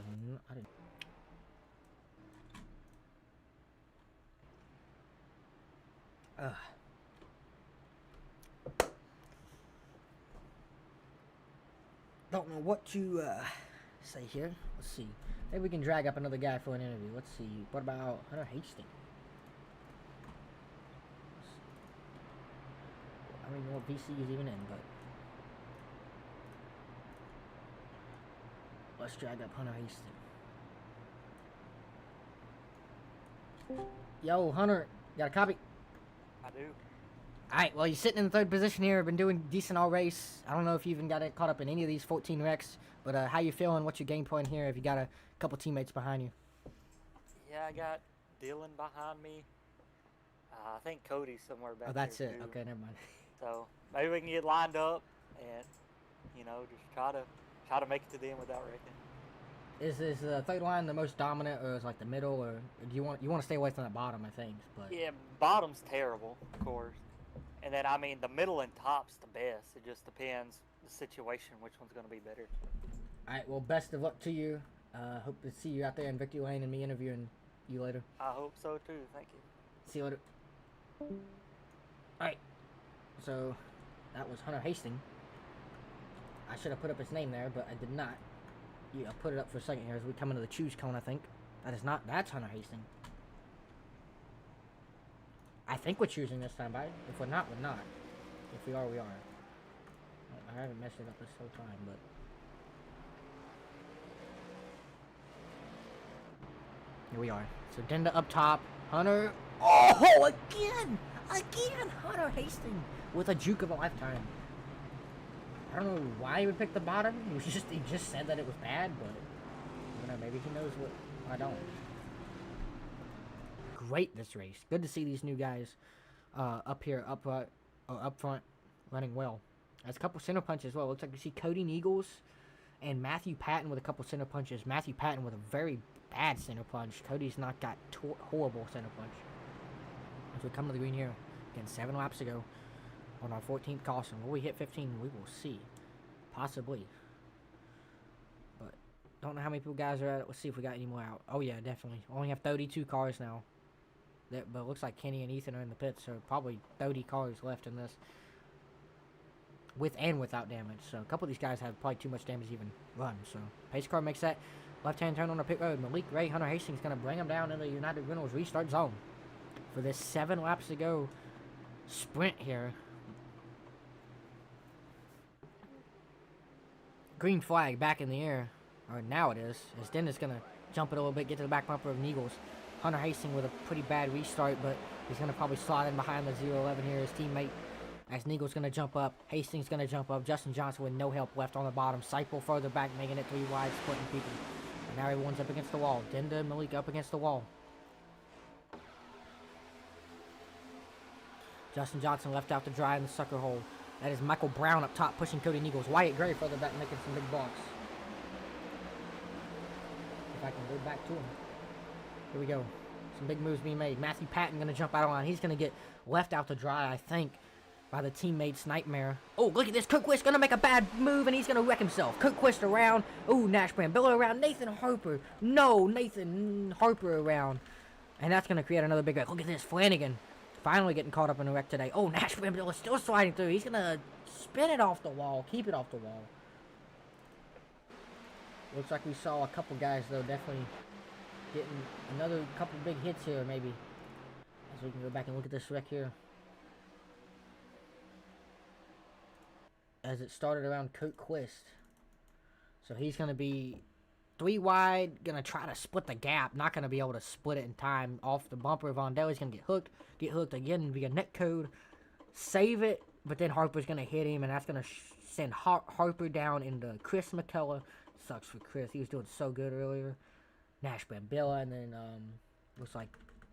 I didn't. Don't know what to say here. Let's see. Maybe we can drag up another guy for an interview. Let's see. What about Hunter Hastings? I don't even know what VC is even in, but let's drag up Hunter Hastings. Yo, Hunter, got a copy? I do. Alright, well, you're sitting in the 3rd position here. Been doing decent all race. I don't know if you even got it caught up in any of these 14 wrecks, but how you feeling? What's your game plan here if you got a couple teammates behind you? Yeah, I got Dylan behind me. I think Cody's somewhere back Oh, that's there it. too. Okay, never mind. So maybe we can get lined up and, you know, just try to make it to the end without wrecking. Is the 3rd line the most dominant, or is like the middle, or do you want to stay away from the bottom? I think, but Yeah, bottom's terrible, of course. And then, I mean, the middle and top's the best. It just depends the situation, which one's going to be better. all right. Well, best of luck to you. Hope to see you out there in Victory Lane and me interviewing you later. I hope so, too. Thank you. See you later. All right. So that was Hunter Hastings. I should have put up his name there, but I did not. Yeah, I'll put it up for a second here as we come into the choose cone, I think. That's Hunter Hastings. I think we're choosing this time, but if we're not, we're not. If we are, we are. I haven't messed it up this whole time, but... Here we are. So Denda up top. Hunter... Oh, again! Again! Hunter Hastings with a juke of a lifetime. I don't know why he would pick the bottom. He just said that it was bad, but I don't know, maybe he knows what I don't. Great this race. Good to see these new guys up here, up front, running well. There's a couple center punches as well. Looks like you see Cody Nichols and Matthew Patton with a couple center punches. Matthew Patton with a very bad center punch. Cody's not got horrible center punch. As we come to the green here, again, 7 laps ago. On our 14th caution. Will we hit 15? We will see. Possibly. But don't know how many people guys are at it. Let's see if we got any more out. Oh yeah, definitely. Only have 32 cars now. But it looks like Kenny and Ethan are in the pits, so probably 30 cars left in this. With and without damage. So a couple of these guys have probably too much damage to even run. So pace car makes that left-hand turn on the pit road. Malik Ray, Hunter Hastings going to bring them down into the United Reynolds restart zone. For this 7 laps to go sprint here. Green flag back in the air. Or now it is. As Dennis gonna jump it a little bit, get to the back bumper of Eagles. Hunter Hastings with a pretty bad restart, but he's gonna probably slide in behind the 011 here, his teammate. As Eagles gonna jump up, Hastings gonna jump up, Justin Johnson with no help left on the bottom. Seipel further back, making it 3 wide, splitting people. And now everyone's up against the wall. Denda and Malik up against the wall. Justin Johnson left out to dry in the sucker hole. That is Michael Brown up top pushing Cody Eagles. Wyatt Gray further back making some big blocks. If I can go back to him. Here we go. Some big moves being made. Matthew Patton going to jump out on. He's going to get left out to dry, I think, by the teammate's Nightmare. Oh, look at this. Cook Quist going to make a bad move, and he's going to wreck himself. Cook Quist around. Oh, Nash Brambilla around. Nathan Harper. No, Nathan Harper around. And that's going to create another big wreck. Look at this. Flanagan finally getting caught up in a wreck today. Oh, Nash Brambilla still sliding through. He's going to spin it off the wall. Keep it off the wall. Looks like we saw a couple guys, though, definitely getting another couple big hits here, maybe. As we can go back and look at this wreck here. As it started around Coat Quist. So he's going to be 3 wide, going to try to split the gap. Not going to be able to split it in time. Off the bumper, Vondelli's going to get hooked again via netcode. Save it, but then Harper's going to hit him, and that's going to send Harper down into Chris McCullough. Sucks for Chris. He was doing so good earlier. Nash Brambilla, and then looks like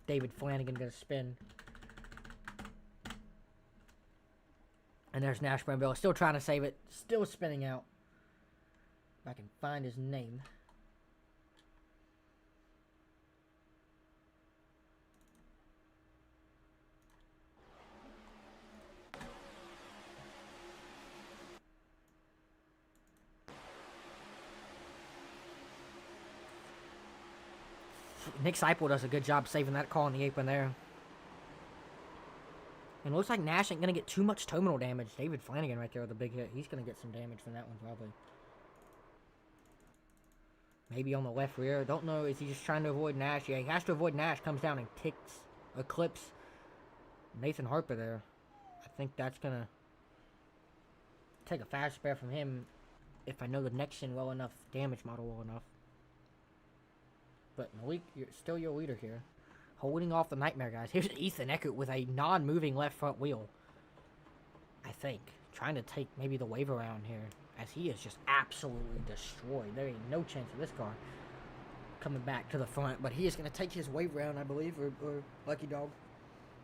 David Flanagan going to spin. And there's Nash Brambilla still trying to save it. Still spinning out. If I can find his name. Nick Seipel does a good job saving that call in the apron there. And it looks like Nash ain't going to get too much terminal damage. David Flanagan right there with a big hit. He's going to get some damage from that one probably. Maybe on the left rear. Don't know. Is he just trying to avoid Nash? Yeah, he has to avoid Nash. Comes down and clips Nathan Harper there. I think that's going to take a fast spare from him if I know the next gen well enough, damage model well enough. But Malik, you're still your leader here. Holding off the Nightmare guys. Here's Ethan Eckert with a non-moving left front wheel. I think. Trying to take maybe the wave around here. As he is just absolutely destroyed. There ain't no chance of this car coming back to the front. But he is going to take his wave around, I believe. Or Lucky Dog.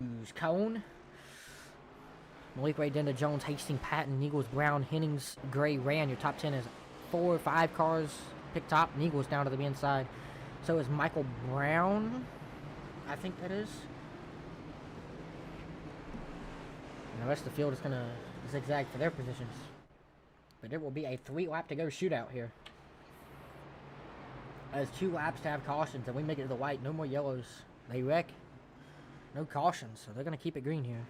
Use Cone. Malik Ray, Denda, Jones, Hastings, Patton, Eagles, Brown, Hennings, Gray, Rand. Your top 10 is 4 or 5 cars pick top. And Eagles down to the inside. So is Michael Brown, I think that is. And the rest of the field is going to zigzag for their positions. But it will be a 3-lap to go shootout here. As 2 laps to have cautions, and we make it to the white. No more yellows. They wreck. No cautions, so they're going to keep it green here.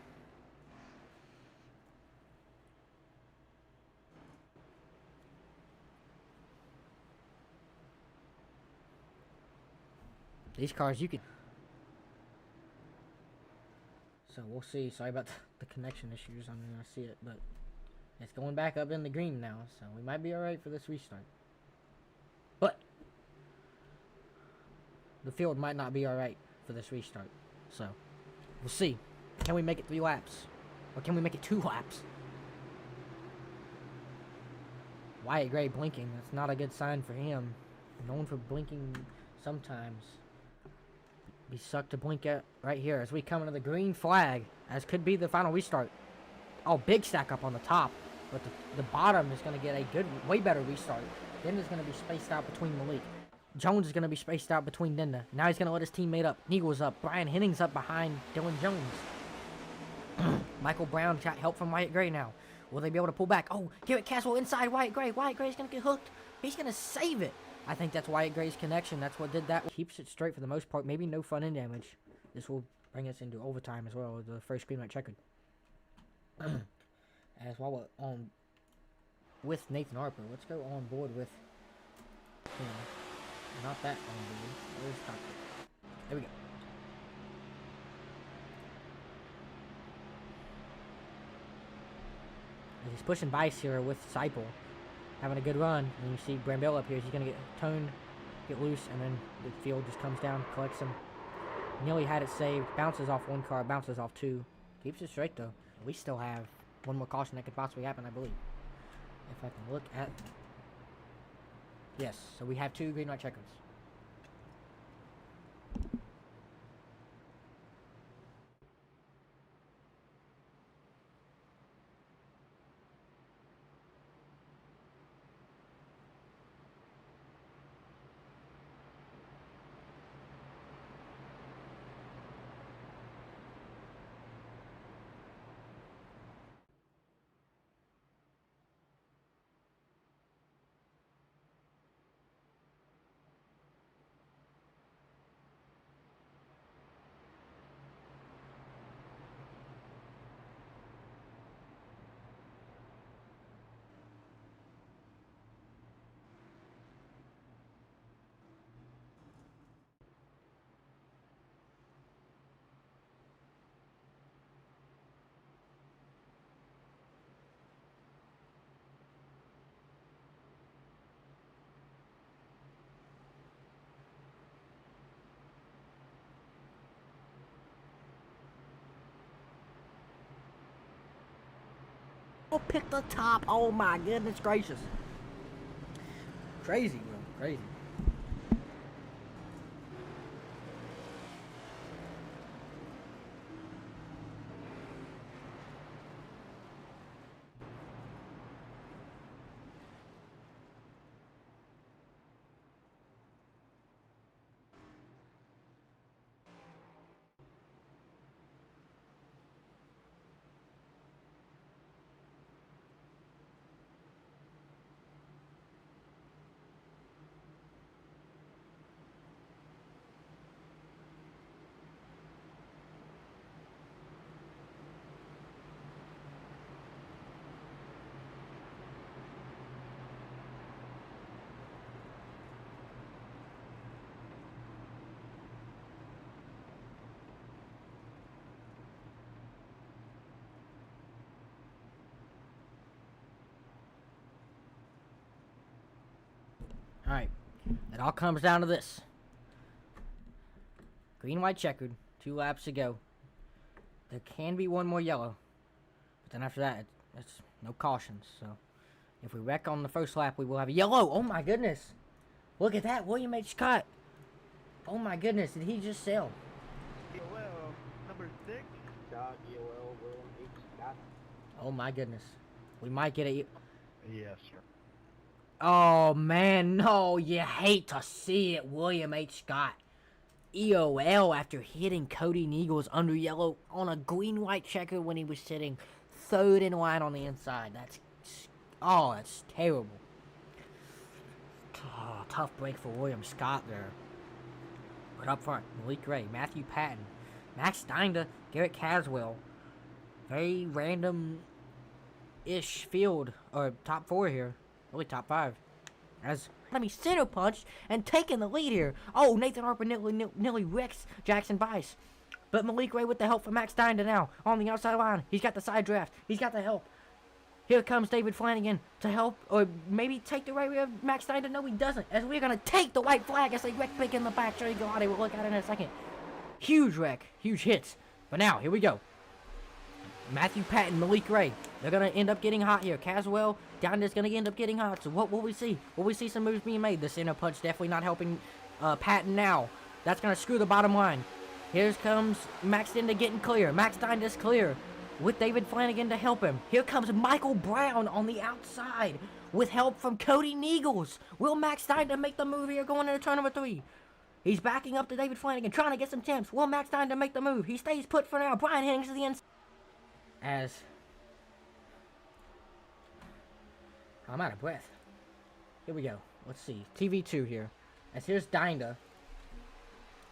These cars, you could... So, we'll see. Sorry about the connection issues. I mean, I see it, but... It's going back up in the green now, so we might be alright for this restart. But... the field might not be alright for this restart. So, we'll see. Can we make it 3 laps? Or can we make it 2 laps? Wyatt Gray blinking. That's not a good sign for him. Known for blinking sometimes. Be sucked to blink at right here as we come into the green flag. As could be the final restart. Oh, big stack up on the top. But the bottom is going to get a good, way better restart. Denda's going to be spaced out between Malik. Jones is going to be spaced out between Denda. Now he's going to let his teammate up. Eagles up. Brian Hennings up behind Dylan Jones. Michael Brown got help from Wyatt Gray now. Will they be able to pull back? Oh, Garrett Caswell inside Wyatt Gray. Wyatt Gray's going to get hooked. He's going to save it. I think that's Wyatt Gray's connection. That's what did that. Keeps it straight for the most part. Maybe no front end damage. This will bring us into overtime as well. The first green light checkered. As while we're on with Nathan Harper, let's go on board with him. Not that on board. Where's Harper? There we go. He's pushing Bice here with Seipel. Having a good run. And you see Brambell up here. He's going to get toned, get loose, and then the field just comes down, collects him. Nearly had it saved. Bounces off one car, bounces off two. Keeps it straight, though. We still have one more caution that could possibly happen, I believe. If I can look at... Yes, so we have 2 green light checkers. Oh, pick the top. Oh my goodness gracious. Crazy, bro. Crazy. Alright. It all comes down to this. Green, white, checkered. 2 laps to go. There can be one more yellow. But then after that, it's no cautions. So, if we wreck on the first lap, we will have a yellow. Oh my goodness. Look at that. William H. Scott. Oh my goodness. Did he just sail? Well, number 6. Scott, EOL, William H. Scott. Oh my goodness. We might get a... Yes, sir. Oh man, no. You hate to see it. William H. Scott. EOL after hitting Cody Neagles under yellow on a green-white checker when he was sitting 3rd in line on the inside. That's terrible. Oh, tough break for William Scott there. But up front, Malik Ray, Matthew Patton, Max Steinda, Garrett Caswell. Very random-ish field, or top 4 here. Really top 5. As center punched and taking the lead here. Oh, Nathan Harper nearly wrecks Jackson Bice. But Malik Ray with the help from Max Steinda now on the outside line. He's got the side draft. He's got the help. Here comes David Flanagan to help, or maybe take the right way of Max Steinda. No, he doesn't. As we're going to take the white flag as they wreck big in the back. Sure you go, we'll look at it in a second. Huge wreck. Huge hits. But now, here we go. Matthew Patton, Malik Ray. They're going to end up getting hot here. Caswell down there's going to end up getting hot. So what will we see? Will we see some moves being made? The center punch definitely not helping Patton now. That's going to screw the bottom line. Here comes Max Steinda getting clear. Max Steinda's clear with David Flanagan to help him. Here comes Michael Brown on the outside with help from Cody Neagles. Will Max Steinda make the move here going into turn number 3? He's backing up to David Flanagan, trying to get some temps. Will Max Steinda make the move? He stays put for now. Brian Hennings to the inside. As I'm out of breath. Here we go. Let's see. TV2 here. As here's Dinda.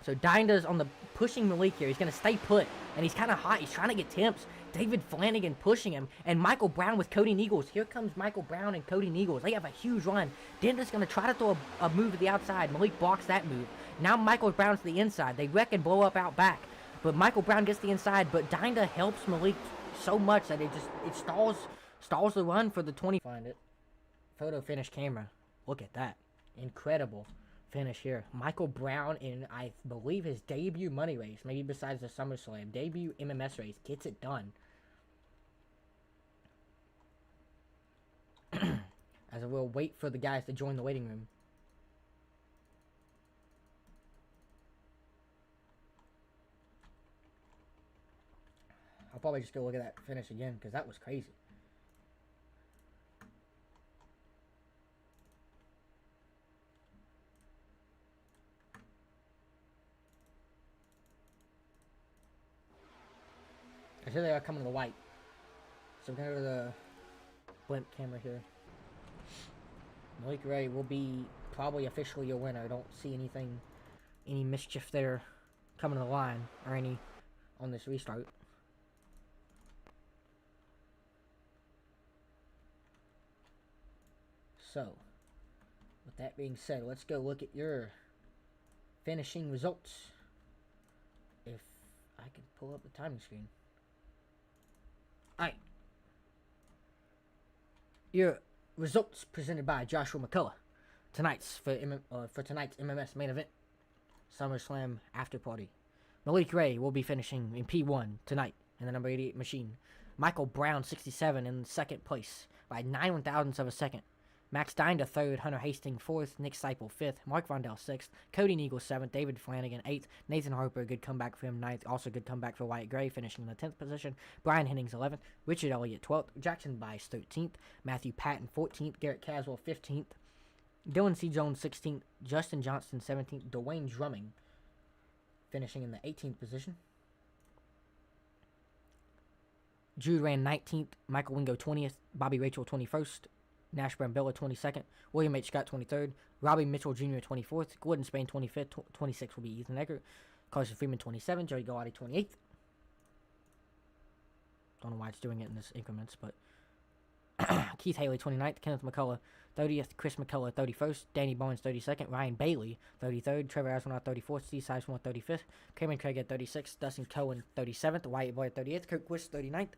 So Dinda's on the pushing Malik here. He's going to stay put. And he's kind of hot. He's trying to get temps. David Flanagan pushing him. And Michael Brown with Cody Neagles. Here comes Michael Brown and Cody Neagles. They have a huge run. Dinda's going to try to throw a move to the outside. Malik blocks that move. Now Michael Brown's to the inside. They wreck and blow up out back. But Michael Brown gets the inside. But Dinda helps Malik so much that it stalls Stalls the run for the 20. Find it. Photo finish camera. Look at that. Incredible finish here. Michael Brown in, I believe, his debut money race, maybe besides the SummerSlam, debut MMS race, gets it done. As we'll wait for the guys to join the waiting room. I'll probably just go look at that finish again because that was crazy. Here they are coming to the white. So we're going to go to the blimp camera here. Malik Ray will be probably officially your winner. I don't see any mischief there coming to the line or any on this restart. So, with that being said, let's go look at your finishing results. If I can pull up the timing screen. Alright. Your results presented by Joshua McCullough. For tonight's MMS main event. SummerSlam After Party. Malik Ray will be finishing in P1 tonight in the number 88 machine. Michael Brown, 67, in second place by 9/1000ths of a second. Max Dinda, third. Hunter Hastings, fourth. Nick Seipel, fifth. Mark Vondell, sixth. Cody Neagle, seventh. David Flanagan, eighth. Nathan Harper, good comeback for him, ninth. Also good comeback for Wyatt Gray, finishing in the 10th position. Brian Hennings, 11th. Richard Elliott, 12th. Jackson Bice, 13th. Matthew Patton, 14th. Garrett Caswell, 15th. Dylan C. Jones, 16th. Justin Johnston, 17th. Dwayne Drumming, finishing in the 18th position. Jude ran 19th. Michael Wingo, 20th. Bobby Rachel, 21st. Nash Brambilla, 22nd. William H. Scott, 23rd. Robbie Mitchell Jr., 24th. Gordon Spain, 25th. 26th will be Ethan Eckert. Carson Freeman, 27th. Joey Galati, 28th. Don't know why it's doing it in this increments, but Keith Haley, 29th. Kenneth McCullough, 30th. Chris McCullough, 31st. Danny Barnes, 32nd. Ryan Bailey, 33rd. Trevor Aswell, 34th. Steve Sizemore, 35th. Cameron Craig at 36th. Dustin Cohen, 37th. Wyatt Boyd, 38th. Kirk Quist, 39th.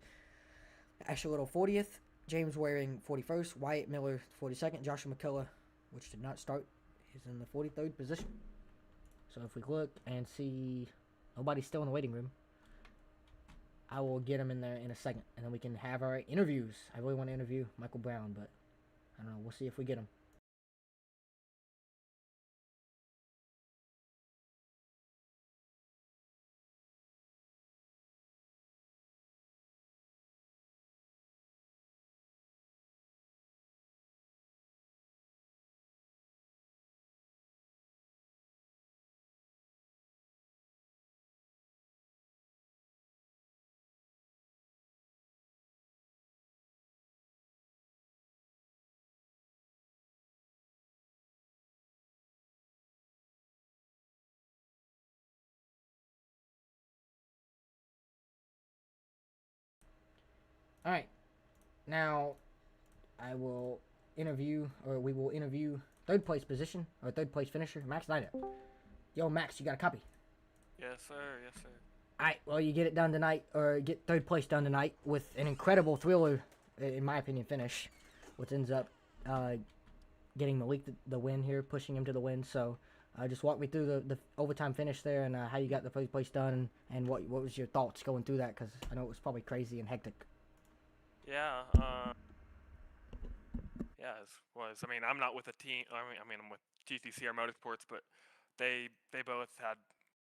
Asher Little, 40th. James Waring, 41st. Wyatt Miller, 42nd. Joshua McCullough, which did not start, is in the 43rd position. So if we look and see nobody's still in the waiting room, I will get him in there in a second, and then we can have our interviews. I really want to interview Michael Brown, but I don't know. We'll see if we get him. All right. Now, we will interview third place position, or third place finisher, Max Snyder. Yo, Max, you got a copy? Yes, sir. Yes, sir. Alright, well, you get it done tonight, or get third place done tonight with an incredible thriller, in my opinion, finish, which ends up getting Malik the win here, pushing him to the win. So, just walk me through the overtime finish there and how you got the third place done, and what was your thoughts going through that, because I know it was probably crazy and hectic. Yeah. Yeah, it was. I mean, I'm not with a team. I mean, I'm with GTCR Motorsports, but they both had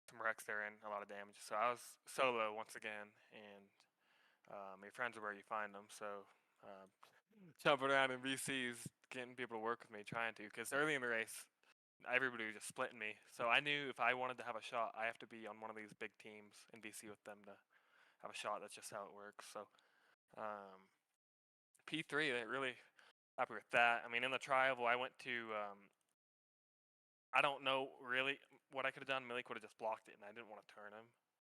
some wrecks there and a lot of damage. So I was solo once again, and your friends are where you find them. So jumping around in VCs, getting people to work with me, trying to, because early in the race, everybody was just splitting me. So I knew if I wanted to have a shot, I have to be on one of these big teams in VC with them to have a shot. That's just how it works. So P3, they really happy with that. I mean, in the trial, I went to. I don't know really what I could have done. Malik would have just blocked it, and I didn't want to turn him.